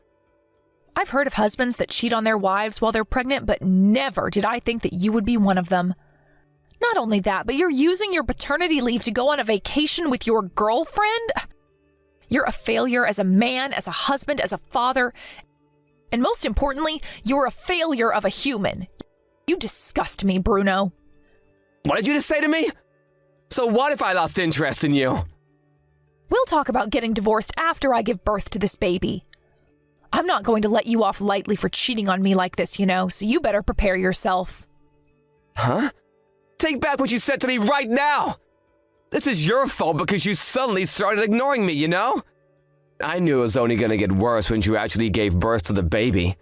I've heard of husbands that cheat on their wives while they're pregnant, but never did I think that you would be one of them. Not only that, but you're using your paternity leave to go on a vacation with your girlfriend? You're a failure as a man, as a husband, as a father. And most importantly, you're a failure of a human. You disgust me, Bruno. What did you just say to me? So what if I lost interest in you? We'll talk about getting divorced after I give birth to this baby. I'm not going to let you off lightly for cheating on me like this, you know, so you better prepare yourself. Huh? Take back what you said to me right now! This is your fault because you suddenly started ignoring me, you know? I knew it was only gonna get worse when you actually gave birth to the baby.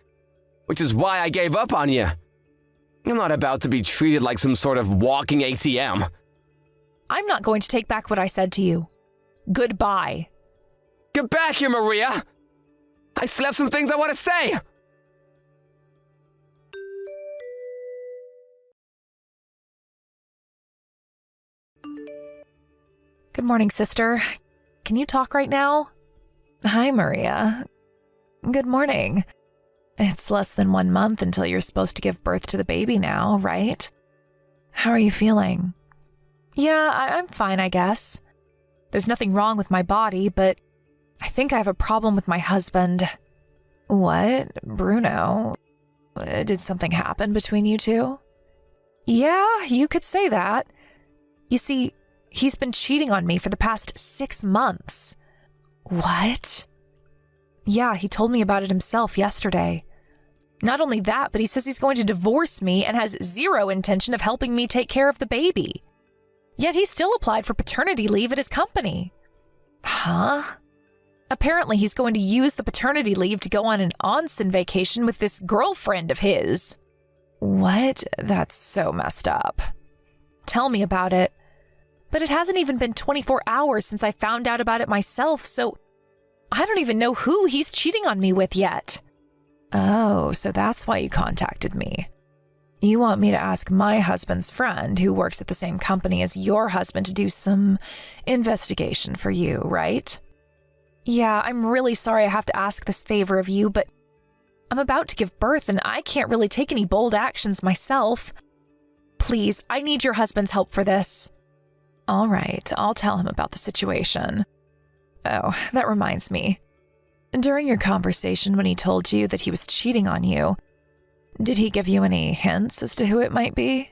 Which is why I gave up on you. I'm not about to be treated like some sort of walking ATM. I'm not going to take back what I said to you. Goodbye. Get back here, Maria! I still have some things I want to say! Good morning, sister. Can you talk right now? Hi, Maria. Good morning. It's less than 1 month until you're supposed to give birth to the baby now, right? How are you feeling? Yeah, I'm fine, I guess. There's nothing wrong with my body, but I think I have a problem with my husband. What? Bruno? Did something happen between you two? Yeah, you could say that. You see, he's been cheating on me for the past 6 months. What? Yeah, he told me about it himself yesterday. Not only that, but he says he's going to divorce me and has zero intention of helping me take care of the baby. Yet he still applied for paternity leave at his company. Huh? Apparently he's going to use the paternity leave to go on an onsen vacation with this girlfriend of his. What? That's so messed up. Tell me about it. But it hasn't even been 24 hours since I found out about it myself, so I don't even know who he's cheating on me with yet. Oh, so that's why you contacted me. You want me to ask my husband's friend, who works at the same company as your husband, to do some investigation for you, right? Yeah, I'm really sorry I have to ask this favor of you, but I'm about to give birth and I can't really take any bold actions myself. Please, I need your husband's help for this. All right, I'll tell him about the situation. Oh, that reminds me. During your conversation when he told you that he was cheating on you, did he give you any hints as to who it might be?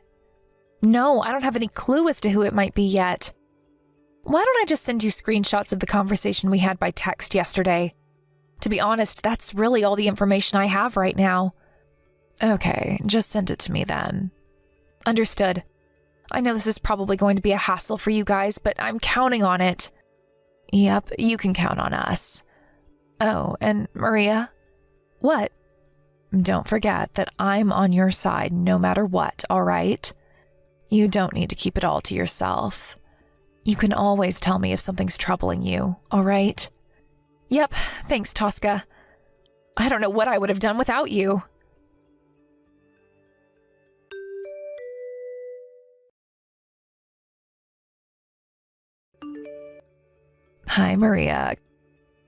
No, I don't have any clue as to who it might be yet. Why don't I just send you screenshots of the conversation we had by text yesterday? To be honest, that's really all the information I have right now. Okay, just send it to me then. Understood. I know this is probably going to be a hassle for you guys, but I'm counting on it. Yep, you can count on us. Oh, and Maria? What? Don't forget that I'm on your side no matter what, all right? You don't need to keep it all to yourself. You can always tell me if something's troubling you, all right? Yep, thanks, Tosca. I don't know what I would have done without you. Hi, Maria.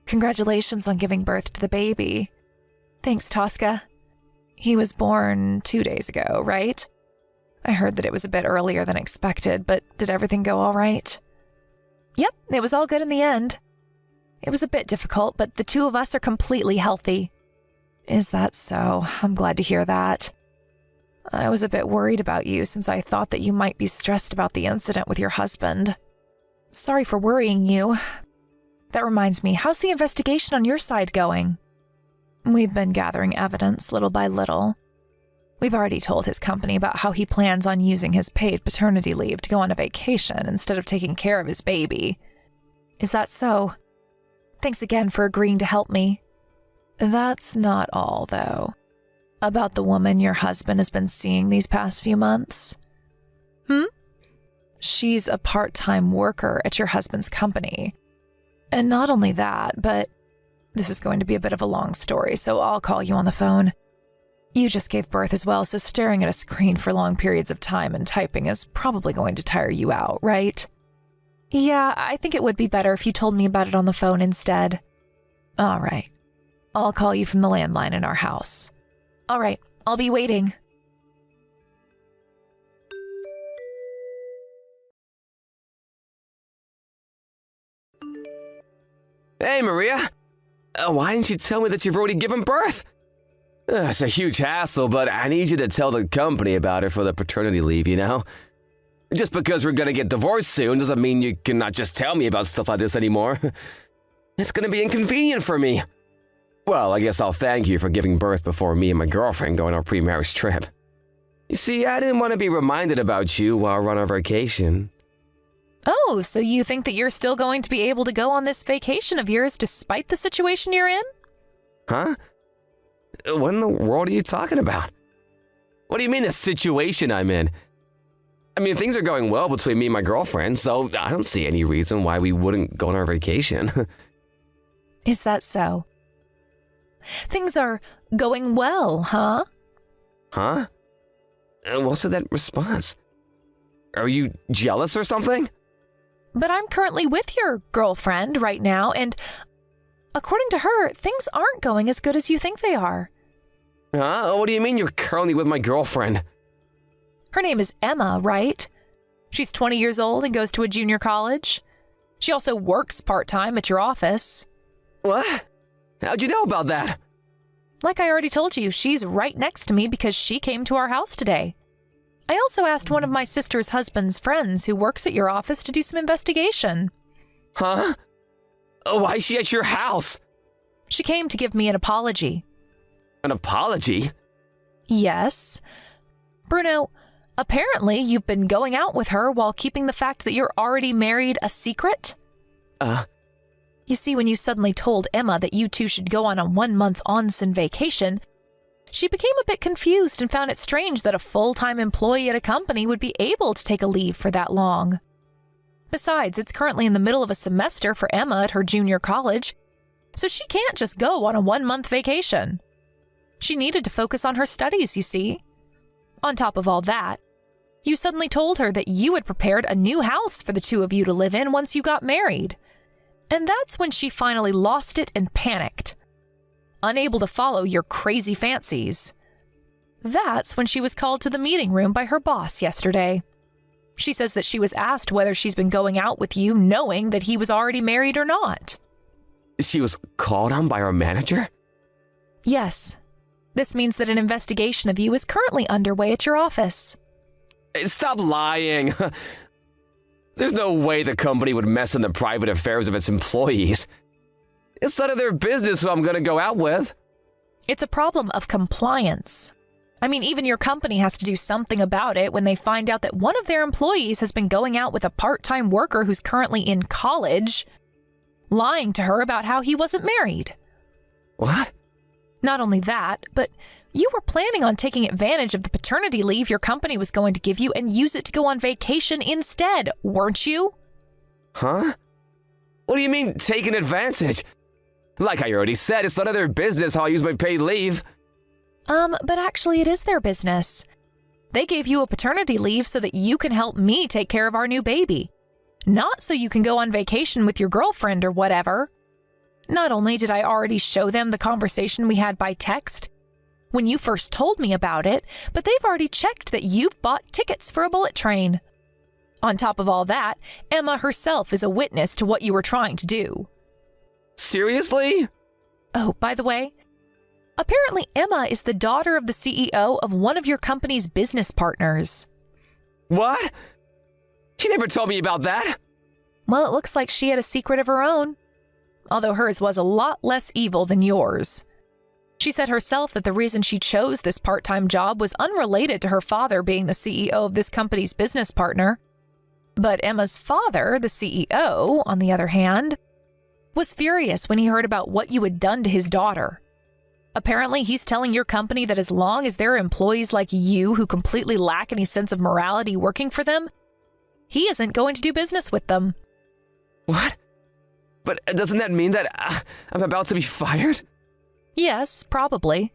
Congratulations on giving birth to the baby. Thanks, Tosca. He was born 2 days ago, right? I heard that it was a bit earlier than expected, but did everything go all right? Yep, it was all good in the end. It was a bit difficult, but the two of us are completely healthy. Is that so? I'm glad to hear that. I was a bit worried about you since I thought that you might be stressed about the incident with your husband. Sorry for worrying you. That reminds me, how's the investigation on your side going? We've been gathering evidence little by little. We've already told his company about how he plans on using his paid paternity leave to go on a vacation instead of taking care of his baby. Is that so? Thanks again for agreeing to help me. That's not all, though. About the woman your husband has been seeing these past few months. She's a part-time worker at your husband's company. And not only that, but this is going to be a bit of a long story, so I'll call you on the phone. You just gave birth as well, so staring at a screen for long periods of time and typing is probably going to tire you out, right? Yeah, I think it would be better if you told me about it on the phone instead. All right. I'll call you from the landline in our house. All right, I'll be waiting. Hey, Maria. Why didn't you tell me that you've already given birth? It's a huge hassle, but I need you to tell the company about it for the paternity leave, you know? Just because we're gonna get divorced soon doesn't mean you cannot just tell me about stuff like this anymore. It's gonna be inconvenient for me. Well, I guess I'll thank you for giving birth before me and my girlfriend go on our pre-marriage trip. You see, I didn't want to be reminded about you while we're on our vacation. Oh, so you think that you're still going to be able to go on this vacation of yours despite the situation you're in? Huh? What in the world are you talking about? What do you mean the situation I'm in? I mean, things are going well between me and my girlfriend, so I don't see any reason why we wouldn't go on our vacation. Is that so? Things are going well, huh? Huh? What's with that response? Are you jealous or something? But I'm currently with your girlfriend right now, and according to her, things aren't going as good as you think they are. Huh? What do you mean you're currently with my girlfriend? Her name is Emma, right? She's 20 years old and goes to a junior college. She also works part-time at your office. What? How'd you know about that? Like I already told you, she's right next to me because she came to our house today. I also asked one of my sister's husband's friends who works at your office to do some investigation. Huh? Why is she at your house? She came to give me an apology. An apology? Yes. Bruno, apparently you've been going out with her while keeping the fact that you're already married a secret? You see, when you suddenly told Emma that you two should go on a 1-month onsen vacation, she became a bit confused and found it strange that a full-time employee at a company would be able to take a leave for that long. Besides, it's currently in the middle of a semester for Emma at her junior college, so she can't just go on a 1-month vacation. She needed to focus on her studies, you see. On top of all that, you suddenly told her that you had prepared a new house for the two of you to live in once you got married. And that's when she finally lost it and panicked. Unable to follow your crazy fancies. That's when she was called to the meeting room by her boss yesterday. She says that she was asked whether she's been going out with you knowing that he was already married or not. She was called on by our manager? Yes. This means that an investigation of you is currently underway at your office. Stop lying. There's no way the company would mess in the private affairs of its employees. It's none of their business who I'm going to go out with. It's a problem of compliance. I mean, even your company has to do something about it when they find out that one of their employees has been going out with a part-time worker who's currently in college, lying to her about how he wasn't married. What? Not only that, but you were planning on taking advantage of the paternity leave your company was going to give you and use it to go on vacation instead, weren't you? Huh? What do you mean, taking advantage? Like I already said, it's none of their business how I use my paid leave. But actually it is their business. They gave you a paternity leave so that you can help me take care of our new baby. Not so you can go on vacation with your girlfriend or whatever. Not only did I already show them the conversation we had by text when you first told me about it, but they've already checked that you've bought tickets for a bullet train. On top of all that, Emma herself is a witness to what you were trying to do. Seriously? Oh, by the way, Apparently, Emma is the daughter of the CEO of one of your company's business partners. What? She never told me about that. Well, it looks like she had a secret of her own, although hers was a lot less evil than yours. She said herself that the reason she chose this part-time job was unrelated to her father being the CEO of this company's business partner. But Emma's father, the CEO, on the other hand, was furious when he heard about what you had done to his daughter. Apparently, he's telling your company that as long as there are employees like you who completely lack any sense of morality working for them, he isn't going to do business with them. What? But doesn't that mean that I'm about to be fired? Yes, probably.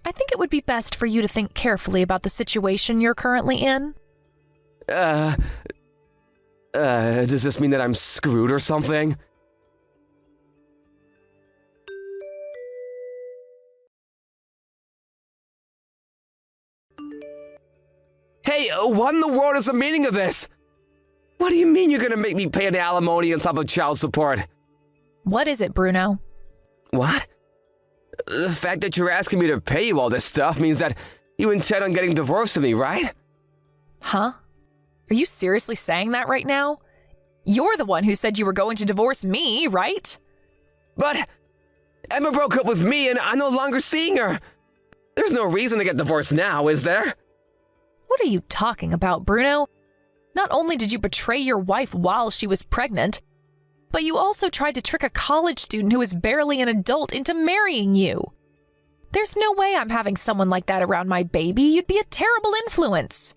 I think it would be best for you to think carefully about the situation you're currently in. Does this mean that I'm screwed or something? Hey, what in the world is the meaning of this? What do you mean you're gonna make me pay an alimony on top of child support? What is it, Bruno? What? The fact that you're asking me to pay you all this stuff means that you intend on getting divorced with me, right? Huh? Are you seriously saying that right now? You're the one who said you were going to divorce me, right? But Emma broke up with me and I'm no longer seeing her. There's no reason to get divorced now, is there? What are you talking about, Bruno? Not only did you betray your wife while she was pregnant, but you also tried to trick a college student who is barely an adult into marrying you. There's no way I'm having someone like that around my baby. You'd be a terrible influence.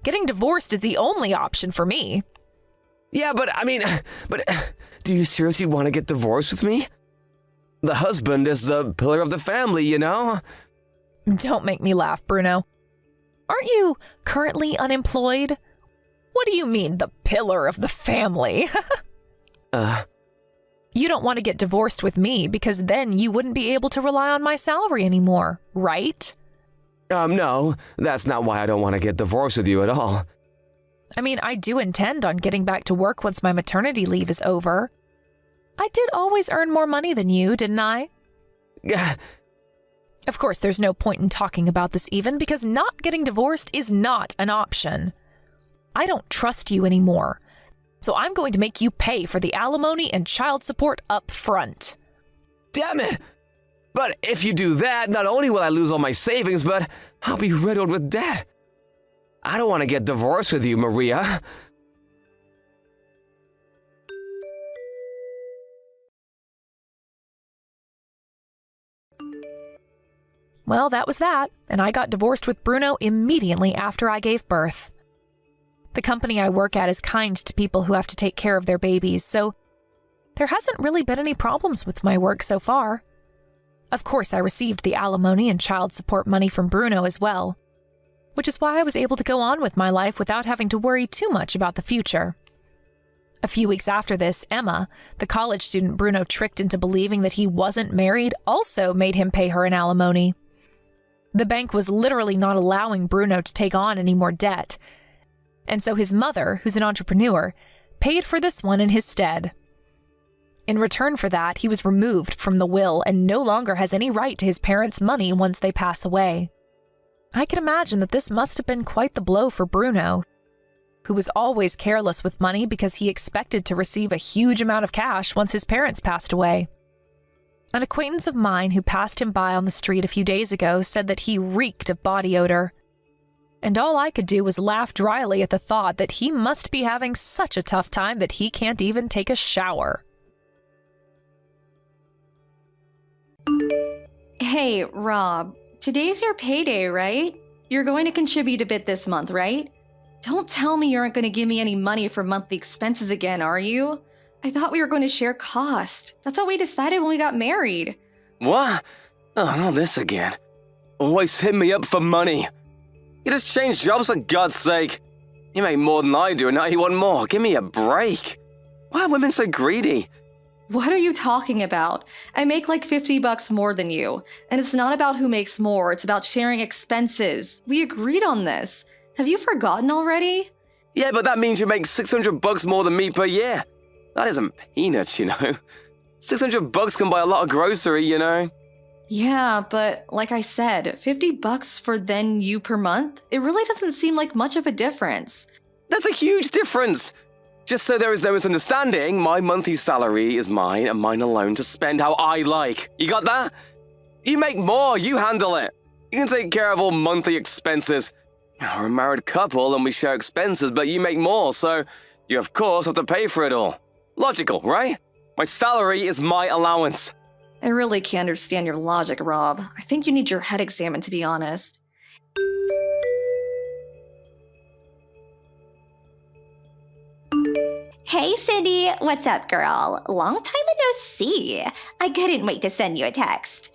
Getting divorced is the only option for me. Yeah, but do you seriously want to get divorced with me? The husband is the pillar of the family, you know? Don't make me laugh, Bruno. Aren't you currently unemployed? What do you mean, the pillar of the family? You don't want to get divorced with me because then you wouldn't be able to rely on my salary anymore, right? No, that's not why I don't want to get divorced with you at all. I mean, I do intend on getting back to work once my maternity leave is over. I did always earn more money than you, didn't I? Of course, there's no point in talking about this even because not getting divorced is not an option. I don't trust you anymore, so I'm going to make you pay for the alimony and child support up front. Damn it! But if you do that, not only will I lose all my savings, but I'll be riddled with debt. I don't want to get divorced with you, Maria. Well, that was that, and I got divorced with Bruno immediately after I gave birth. The company I work at is kind to people who have to take care of their babies, so there hasn't really been any problems with my work so far. Of course, I received the alimony and child support money from Bruno as well, which is why I was able to go on with my life without having to worry too much about the future. A few weeks after this, Emma, the college student Bruno tricked into believing that he wasn't married, also made him pay her an alimony. The bank was literally not allowing Bruno to take on any more debt, and so his mother, who's an entrepreneur, paid for this one in his stead. In return for that, he was removed from the will and no longer has any right to his parents' money once they pass away. I can imagine that this must have been quite the blow for Bruno, who was always careless with money because he expected to receive a huge amount of cash once his parents passed away. An acquaintance of mine who passed him by on the street a few days ago said that he reeked of body odor. And all I could do was laugh dryly at the thought that he must be having such a tough time that he can't even take a shower. Hey, Rob, today's your payday, right? You're going to contribute a bit this month, right? Don't tell me you aren't going to give me any money for monthly expenses again, are you? I thought we were going to share cost. That's what we decided when we got married. What? Oh, not this again. Always hit me up for money. You just changed jobs for God's sake. You make more than I do and now you want more. Give me a break. Why are women so greedy? What are you talking about? I make like $50 more than you. And it's not about who makes more, it's about sharing expenses. We agreed on this. Have you forgotten already? Yeah, but that means you make $600 more than me per year. That isn't peanuts, you know. $600 can buy a lot of grocery, you know. Yeah, but like I said, $50 for then you per month? It really doesn't seem like much of a difference. That's a huge difference. Just so there is no misunderstanding, my monthly salary is mine and mine alone to spend how I like. You got that? You make more, you handle it. You can take care of all monthly expenses. We're a married couple and we share expenses, but you make more, so you of course have to pay for it all. Logical, right? My salary is my allowance. I really can't understand your logic, Rob. I think you need your head examined, to be honest. Hey, Cindy. What's up, girl? Long time no see. I couldn't wait to send you a text.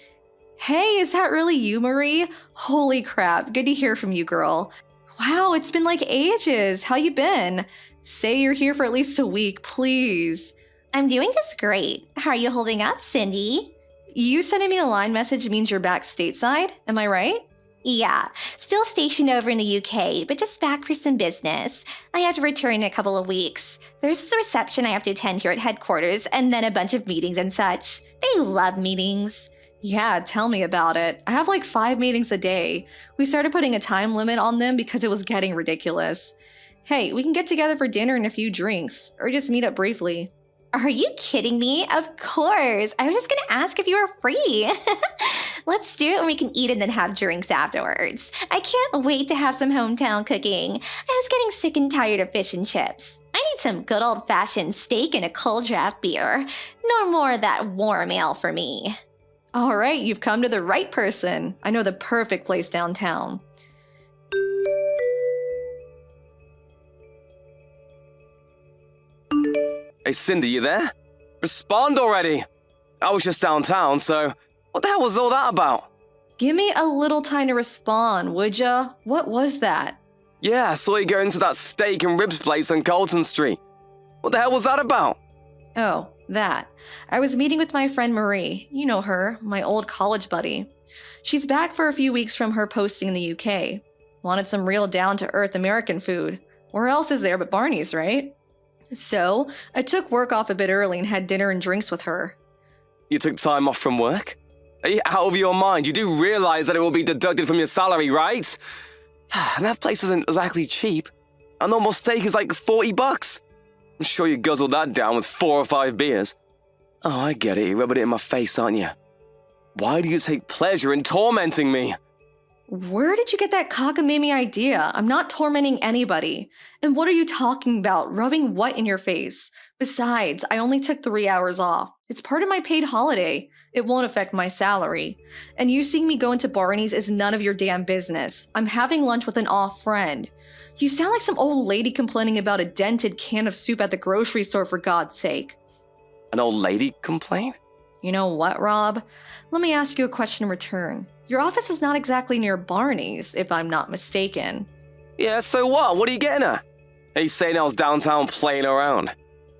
Hey, is that really you, Marie? Holy crap, good to hear from you, girl. Wow, it's been like ages. How you been? Say you're here for at least a week, please. I'm doing just great. How are you holding up, Cindy? You sending me a line message means you're back stateside, am I right? Yeah, still stationed over in the UK, but just back for some business. I have to return in a couple of weeks. There's a reception I have to attend here at headquarters, and then a bunch of meetings and such. They love meetings. Yeah, tell me about it. I have like 5 meetings a day. We started putting a time limit on them because it was getting ridiculous. Hey, we can get together for dinner and a few drinks, or just meet up briefly. Are you kidding me? Of course. I was just gonna ask if you were free. Let's do it and we can eat and then have drinks afterwards. I can't wait to have some hometown cooking. I was getting sick and tired of fish and chips. I need some good old-fashioned steak and a cold draft beer. No more of that warm ale for me. All right, you've come to the right person. I know the perfect place downtown. Hey, Cindy, you there? Respond already. I was just downtown, so what the hell was all that about? Give me a little time to respond, would ya? What was that? Yeah, I saw you go into that steak and ribs place on Colton Street. What the hell was that about? Oh, that. I was meeting with my friend Marie. You know her, my old college buddy. She's back for a few weeks from her posting in the UK. Wanted some real down-to-earth American food. Where else is there but Barney's, right? So, I took work off a bit early and had dinner and drinks with her. You took time off from work? Are you out of your mind? You do realize that it will be deducted from your salary, right? And that place isn't exactly cheap. A normal steak is like $40. I'm sure you guzzled that down with 4 or 5 beers. Oh, I get it. You're rubbing it in my face, aren't you? Why do you take pleasure in tormenting me? Where did you get that cockamamie idea? I'm not tormenting anybody. And what are you talking about? Rubbing what in your face? Besides, I only took 3 hours off. It's part of my paid holiday. It won't affect my salary. And you seeing me go into Barney's is none of your damn business. I'm having lunch with an off friend. You sound like some old lady complaining about a dented can of soup at the grocery store, for God's sake. An old lady complain? You know what, Rob? Let me ask you a question in return. Your office is not exactly near Barney's, if I'm not mistaken. Yeah, so what? What are you getting at? Are you saying I was downtown playing around?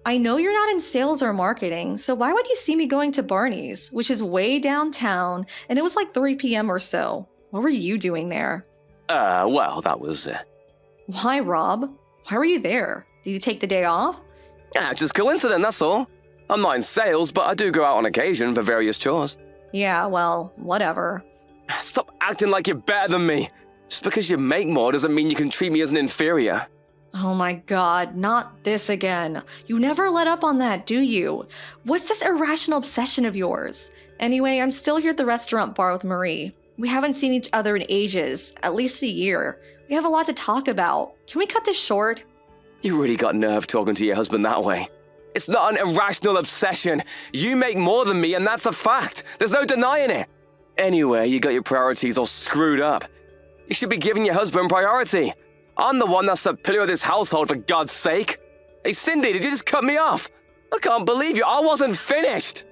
I know you're not in sales or marketing, so why would you see me going to Barney's, which is way downtown, and it was like 3 p.m. or so? What were you doing there? Well, that was... Why, Rob? Why were you there? Did you take the day off? Yeah, just coincidence, that's all. I'm not in sales, but I do go out on occasion for various chores. Yeah, well, whatever. Stop acting like you're better than me. Just because you make more doesn't mean you can treat me as an inferior. Oh my God, not this again. You never let up on that, do you? What's this irrational obsession of yours? Anyway, I'm still here at the restaurant bar with Marie. We haven't seen each other in ages, at least a year. We have a lot to talk about. Can we cut this short? You really got nerve talking to your husband that way. It's not an irrational obsession. You make more than me, and that's a fact. There's no denying it. Anyway, you got your priorities all screwed up. You should be giving your husband priority. I'm the one that's the pillar of this household, for God's sake. Hey, Cindy, did you just cut me off? I can't believe you. I wasn't finished.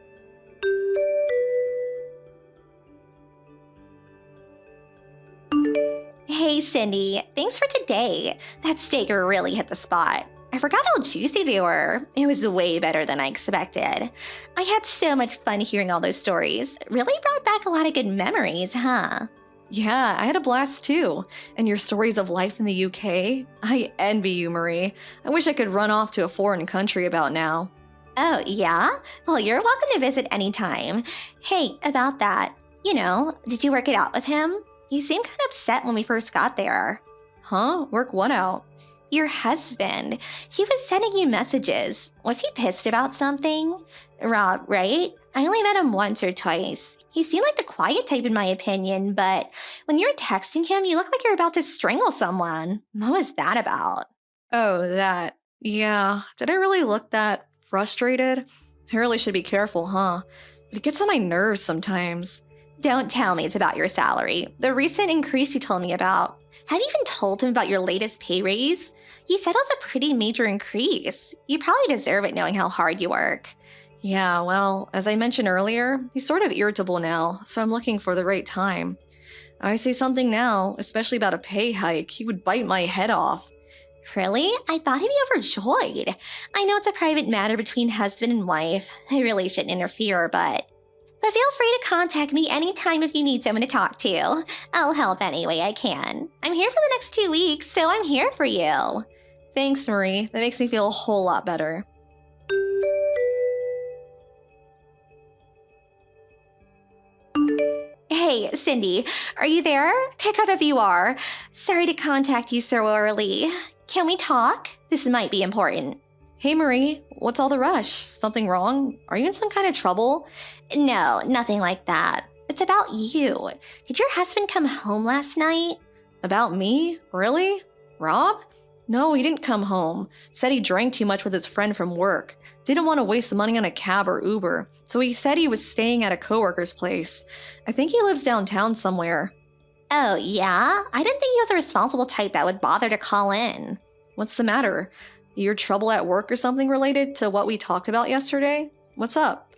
Hey, Cindy. Thanks for today. That steak really hit the spot. I forgot how juicy they were. It was way better than I expected. I had so much fun hearing all those stories. Really brought back a lot of good memories, huh? Yeah, I had a blast too. And your stories of life in the UK? I envy you, Marie. I wish I could run off to a foreign country about now. Oh, yeah? Well, you're welcome to visit anytime. Hey, about that. Did you work it out with him? You seemed kind of upset when we first got there. Huh? Work what out? Your husband. He was sending you messages. Was he pissed about something? Rob, right? I only met him once or twice. He seemed like the quiet type in my opinion, but when you were texting him, you looked like you were about to strangle someone. What was that about? Oh, that. Yeah. Did I really look that frustrated? I really should be careful, huh? But it gets on my nerves sometimes. Don't tell me it's about your salary. The recent increase you told me about. Have you even told him about your latest pay raise? You said it was a pretty major increase. You probably deserve it knowing how hard you work. Yeah, well, as I mentioned earlier, he's sort of irritable now, so I'm looking for the right time. I say something now, especially about a pay hike, he would bite my head off. Really? I thought he'd be overjoyed. I know it's a private matter between husband and wife. I really shouldn't interfere, but feel free to contact me anytime if you need someone to talk to. I'll help any way I can. I'm here for the next 2 weeks, so I'm here for you. Thanks, Marie. That makes me feel a whole lot better. Hey, Cindy, are you there? Pick up if you are. Sorry to contact you so early. Can we talk? This might be important. Hey, Marie, what's all the rush? Something wrong? Are you in some kind of trouble? No, nothing like that. It's about you. Did your husband come home last night? About me? Really? Rob? No, he didn't come home. Said he drank too much with his friend from work. Didn't want to waste money on a cab or Uber, so he said he was staying at a coworker's place. I think he lives downtown somewhere. Oh, yeah? I didn't think he was a responsible type that would bother to call in. What's the matter? Your trouble at work or something related to what we talked about yesterday? What's up?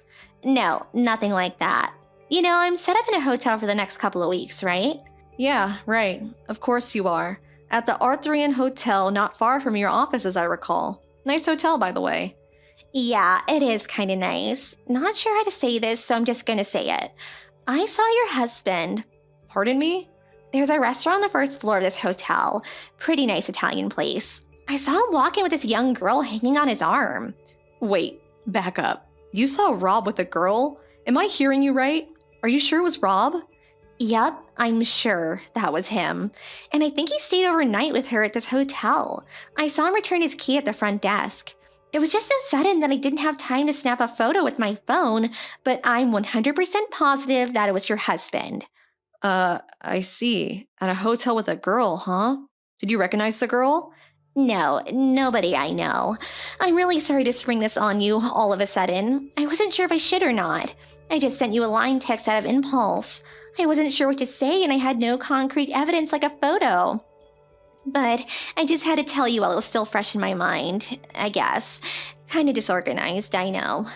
No, nothing like that. I'm set up in a hotel for the next couple of weeks, right? Yeah, right. Of course you are. At the Arthurian Hotel not far from your office, as I recall. Nice hotel, by the way. Yeah, it is kind of nice. Not sure how to say this, so I'm just gonna say it. I saw your husband. Pardon me? There's a restaurant on the first floor of this hotel. Pretty nice Italian place. I saw him walking with this young girl hanging on his arm. Wait, back up. You saw Rob with a girl? Am I hearing you right? Are you sure it was Rob? Yep, I'm sure that was him. And I think he stayed overnight with her at this hotel. I saw him return his key at the front desk. It was just so sudden that I didn't have time to snap a photo with my phone, but I'm 100% positive that it was your husband. I see. At a hotel with a girl, huh? Did you recognize the girl? No, nobody I know. I'm really sorry to spring this on you all of a sudden. I wasn't sure if I should or not. I just sent you a line text out of impulse. I wasn't sure what to say and I had no concrete evidence like a photo. But I just had to tell you while it was still fresh in my mind, I guess. Kinda disorganized, I know.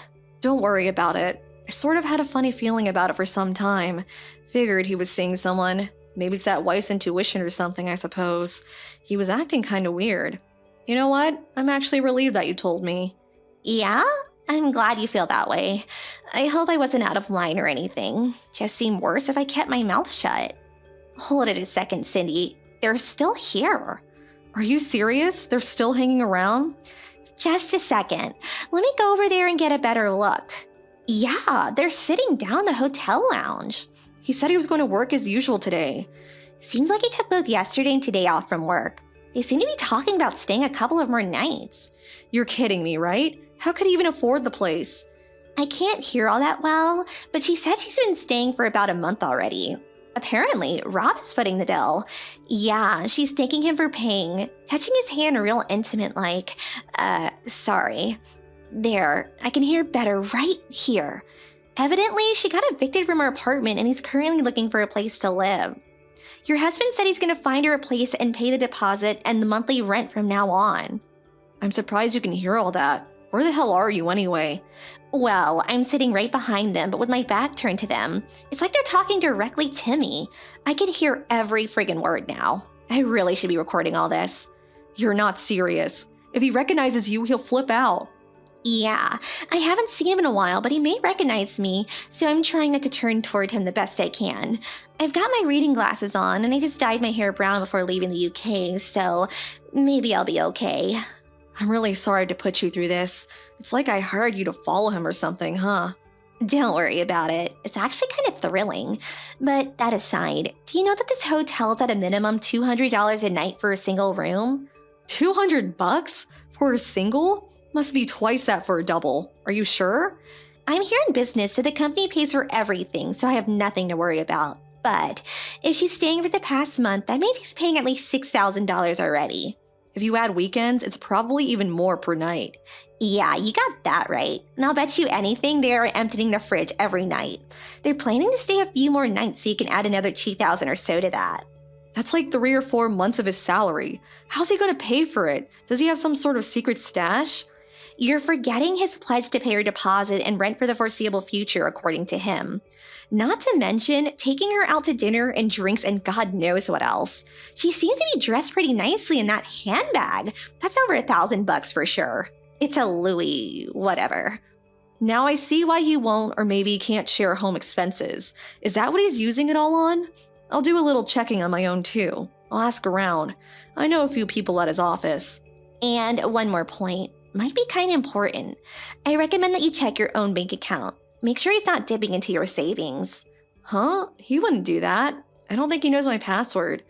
Don't worry about it. I sort of had a funny feeling about it for some time. Figured he was seeing someone. Maybe it's that wife's intuition or something, I suppose. He was acting kinda weird. You know what? I'm actually relieved that you told me. Yeah? I'm glad you feel that way. I hope I wasn't out of line or anything. Just seemed worse if I kept my mouth shut. Hold it a second, Cindy. They're still here. Are you serious? They're still hanging around? Just a second. Let me go over there and get a better look. Yeah, they're sitting down in the hotel lounge. He said he was going to work as usual today. Seems like he took both yesterday and today off from work. They seem to be talking about staying a couple of more nights. You're kidding me, right? How could he even afford the place? I can't hear all that well, but she said she's been staying for about a month already. Apparently, Rob is footing the bill. Yeah, she's thanking him for paying, touching his hand real intimate like, sorry. There, I can hear better right here. Evidently, she got evicted from her apartment and he's currently looking for a place to live. Your husband said he's gonna find her a place and pay the deposit and the monthly rent from now on. I'm surprised you can hear all that. Where the hell are you anyway? Well, I'm sitting right behind them, but with my back turned to them. It's like they're talking directly to me. I can hear every friggin' word now. I really should be recording all this. You're not serious. If he recognizes you, he'll flip out. Yeah, I haven't seen him in a while, but he may recognize me, so I'm trying not to turn toward him the best I can. I've got my reading glasses on, and I just dyed my hair brown before leaving the UK, so maybe I'll be okay. I'm really sorry to put you through this. It's like I hired you to follow him or something, huh? Don't worry about it. It's actually kind of thrilling. But that aside, do you know that this hotel is at a minimum $200 a night for a single room? $200 for a single? Must be twice that for a double. Are you sure? I'm here in business, so the company pays for everything, so I have nothing to worry about. But if she's staying for the past month, that means he's paying at least $6,000 already. If you add weekends, it's probably even more per night. Yeah, you got that right. And I'll bet you anything they are emptying the fridge every night. They're planning to stay a few more nights so you can add another $2,000 or so to that. That's like 3 or 4 months of his salary. How's he gonna pay for it? Does he have some sort of secret stash? You're forgetting his pledge to pay her deposit and rent for the foreseeable future, according to him. Not to mention taking her out to dinner and drinks and God knows what else. She seems to be dressed pretty nicely in that handbag. That's over $1,000 for sure. It's a Louis, whatever. Now I see why he won't or maybe can't share home expenses. Is that what he's using it all on? I'll do a little checking on my own too. I'll ask around. I know a few people at his office. And one more point. Might be kind of important. I recommend that you check your own bank account. Make sure he's not dipping into your savings. Huh? He wouldn't do that. I don't think he knows my password.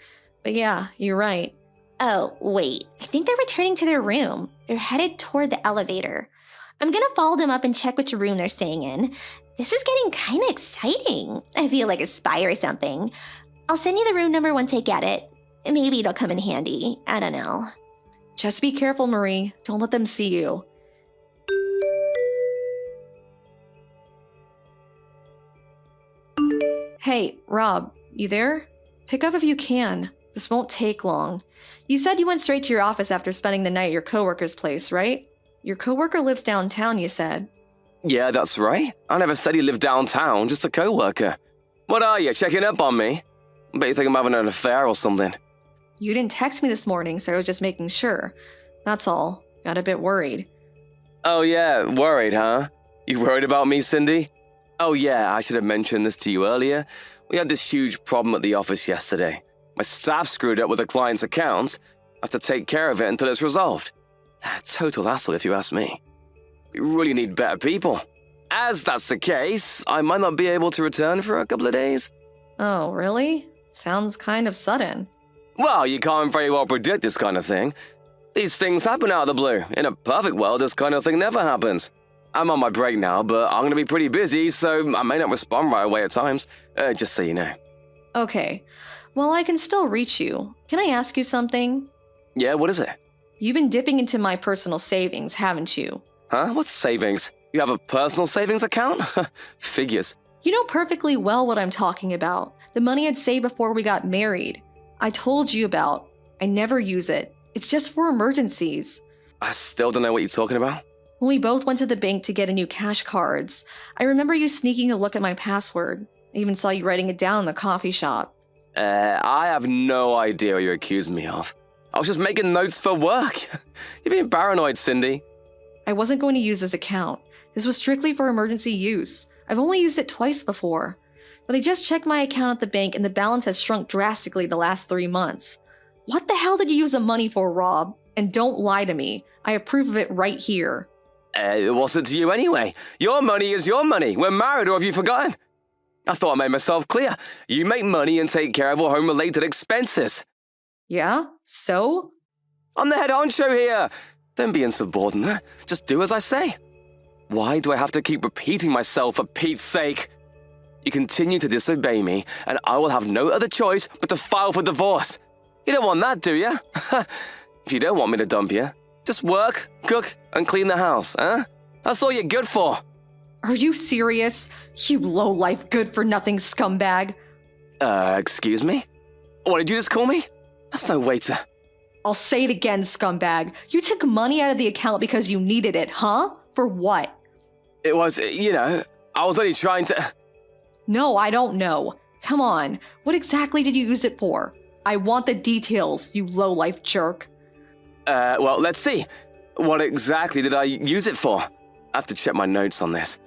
But yeah, you're right. Oh, wait. I think they're returning to their room. They're headed toward the elevator. I'm gonna follow them up and check which room they're staying in. This is getting kind of exciting. I feel like a spy or something. I'll send you the room number once I get it. Maybe it'll come in handy. I don't know. Just be careful, Marie. Don't let them see you. Hey, Rob, you there? Pick up if you can. This won't take long. You said you went straight to your office after spending the night at your coworker's place, right? Your coworker lives downtown, you said. Yeah, that's right. I never said he lived downtown, just a co-worker. What are you, checking up on me? Bet you think I'm having an affair or something. You didn't text me this morning, so I was just making sure. That's all. Got a bit worried. Oh yeah, worried, huh? You worried about me, Cindy? Oh yeah, I should have mentioned this to you earlier. We had this huge problem at the office yesterday. My staff screwed up with a client's account. I have to take care of it until it's resolved. Total hassle if you ask me. We really need better people. As that's the case, I might not be able to return for a couple of days. Oh, really? Sounds kind of sudden. Well, you can't very well predict this kind of thing. These things happen out of the blue. In a perfect world, this kind of thing never happens. I'm on my break now, but I'm going to be pretty busy, so I may not respond right away at times, just so you know. Okay. Well, I can still reach you. Can I ask you something? Yeah, what is it? You've been dipping into my personal savings, haven't you? Huh? What's savings? You have a personal savings account? Figures. You know perfectly well what I'm talking about. The money I'd saved before we got married. I told you about. I never use it. It's just for emergencies. I still don't know what you're talking about. When we both went to the bank to get a new cash cards, I remember you sneaking a look at my password. I even saw you writing it down in the coffee shop. I have no idea what you're accusing me of. I was just making notes for work. You're being paranoid, Cindy. I wasn't going to use this account. This was strictly for emergency use. I've only used it twice before. But I just checked my account at the bank and the balance has shrunk drastically the last 3 months. What the hell did you use the money for, Rob? And don't lie to me. I have proof of it right here. What's it to you anyway? Your money is your money. We're married, or have you forgotten? I thought I made myself clear. You make money and take care of all home-related expenses. Yeah? So? I'm the head honcho here. Don't be insubordinate. Just do as I say. Why do I have to keep repeating myself for Pete's sake? You continue to disobey me, and I will have no other choice but to file for divorce. You don't want that, do you? If you don't want me to dump you, just work, cook, and clean the house, huh? That's all you're good for. Are you serious? You low-life, good-for-nothing scumbag. Excuse me? What did you just call me? That's no way to... I'll say it again, scumbag. You took money out of the account because you needed it, huh? For what? It was, I was only trying to... No, I don't know. Come on, what exactly did you use it for? I want the details, you low-life jerk. Well, let's see. What exactly did I use it for? I have to check my notes on this.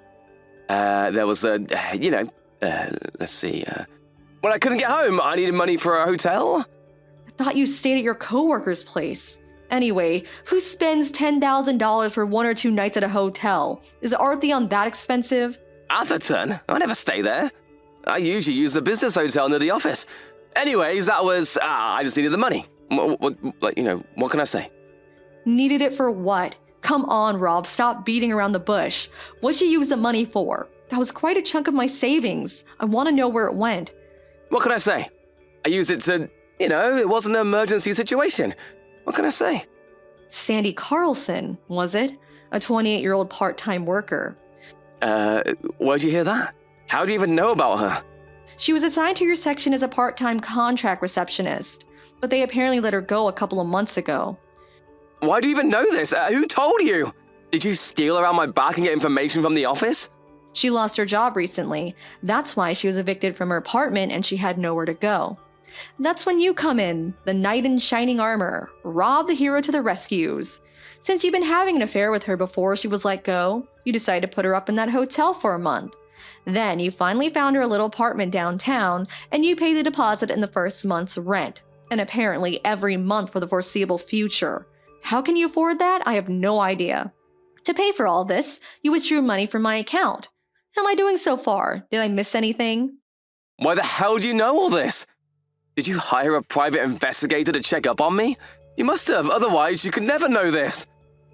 There was let's see. When I couldn't get home, I needed money for a hotel. I thought you stayed at your coworker's place. Anyway, who spends $10,000 for 1 or 2 nights at a hotel? Is Artheon that expensive? Atherton? I never stay there. I usually use the business hotel near the office. Anyways, that was, I just needed the money. What can I say? Needed it for what? Come on, Rob, stop beating around the bush. What'd you use the money for? That was quite a chunk of my savings. I want to know where it went. What can I say? I used it to, it wasn't an emergency situation. What can I say? Sandy Carlson, was it? A 28-year-old part-time worker. Where'd you hear that? How do you even know about her? She was assigned to your section as a part-time contract receptionist, but they apparently let her go a couple of months ago. Why do you even know this? Who told you? Did you steal around my back and get information from the office? She lost her job recently. That's why she was evicted from her apartment and she had nowhere to go. That's when you come in, the knight in shining armor, Rob the hero to the rescues. Since you've been having an affair with her before she was let go, you decided to put her up in that hotel for a month. Then you finally found her a little apartment downtown and you paid the deposit in the first month's rent, and apparently every month for the foreseeable future. How can you afford that? I have no idea. To pay for all this, you withdrew money from my account. How am I doing so far? Did I miss anything? Why the hell do you know all this? Did you hire a private investigator to check up on me? You must have, otherwise you could never know this.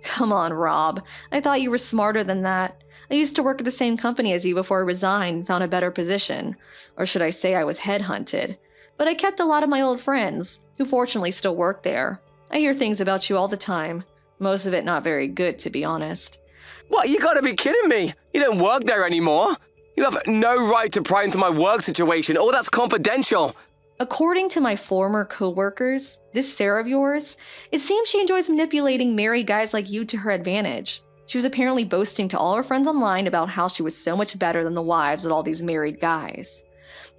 Come on, Rob. I thought you were smarter than that. I used to work at the same company as you before I resigned and found a better position. Or should I say I was headhunted. But I kept a lot of my old friends, who fortunately still work there. I hear things about you all the time. Most of it not very good, to be honest. What, you gotta be kidding me! You don't work there anymore! You have no right to pry into my work situation, all that's confidential! According to my former co-workers, this Sarah of yours, it seems she enjoys manipulating married guys like you to her advantage. She was apparently boasting to all her friends online about how she was so much better than the wives of all these married guys.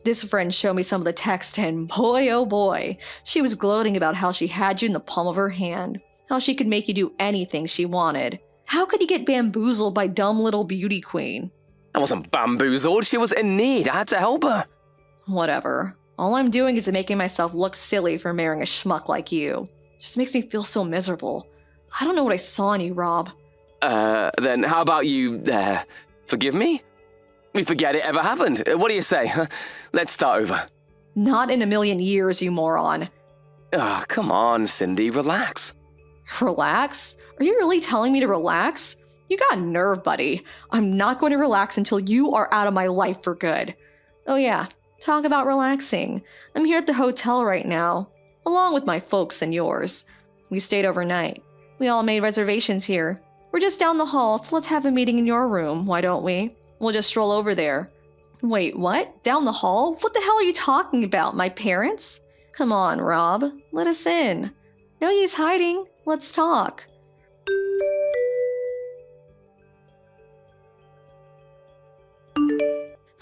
This friend showed me some of the text and boy oh boy, she was gloating about how she had you in the palm of her hand, how she could make you do anything she wanted. How could you get bamboozled by dumb little beauty queen? I wasn't bamboozled, she was in need, I had to help her. Whatever. All I'm doing is making myself look silly for marrying a schmuck like you. Just makes me feel so miserable. I don't know what I saw in you, Rob. Then how about you, forgive me? We forget it ever happened. What do you say? Let's start over. Not in a million years, you moron. Oh, come on, Cindy, relax. Relax? Are you really telling me to relax? You got nerve, buddy. I'm not going to relax until you are out of my life for good. Oh yeah, talk about relaxing. I'm here at the hotel right now, along with my folks and yours. We stayed overnight. We all made reservations here. We're just down the hall, so let's have a meeting in your room, why don't we? We'll just stroll over there. Wait, what? Down the hall? What the hell are you talking about? My parents? Come on, Rob. Let us in. No use hiding. Let's talk.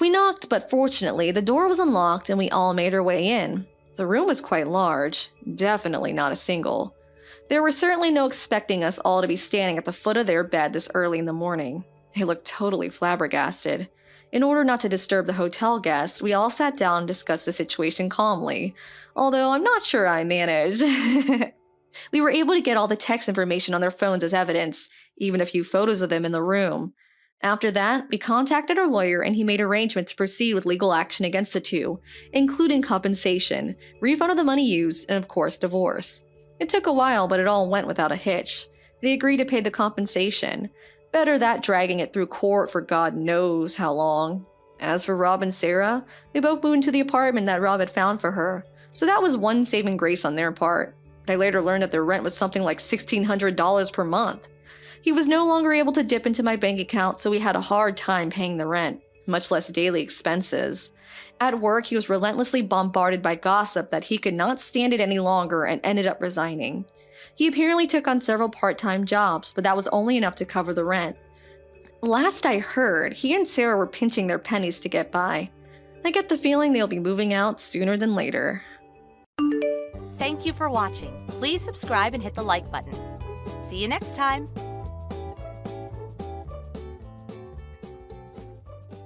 We knocked, but fortunately, the door was unlocked and we all made our way in. The room was quite large. Definitely not a single. There were certainly no expecting us all to be standing at the foot of their bed this early in the morning. They looked totally flabbergasted. In order not to disturb the hotel guests, we all sat down and discussed the situation calmly, although I'm not sure I managed. We were able to get all the text information on their phones as evidence, even a few photos of them in the room. After that, we contacted our lawyer and he made arrangements to proceed with legal action against the two, including compensation, refund of the money used, and of course, divorce. It took a while, but it all went without a hitch. They agreed to pay the compensation. Better that dragging it through court for God knows how long. As for Rob and Sarah, they both moved into the apartment that Rob had found for her, so that was one saving grace on their part. But I later learned that their rent was something like $1,600 per month. He was no longer able to dip into my bank account, so we had a hard time paying the rent, much less daily expenses. At work, he was relentlessly bombarded by gossip that he could not stand it any longer and ended up resigning. He apparently took on several part-time jobs, but that was only enough to cover the rent. Last I heard, he and Sarah were pinching their pennies to get by. I get the feeling they'll be moving out sooner than later. Thank you for watching. Please subscribe and hit the like button. See you next time.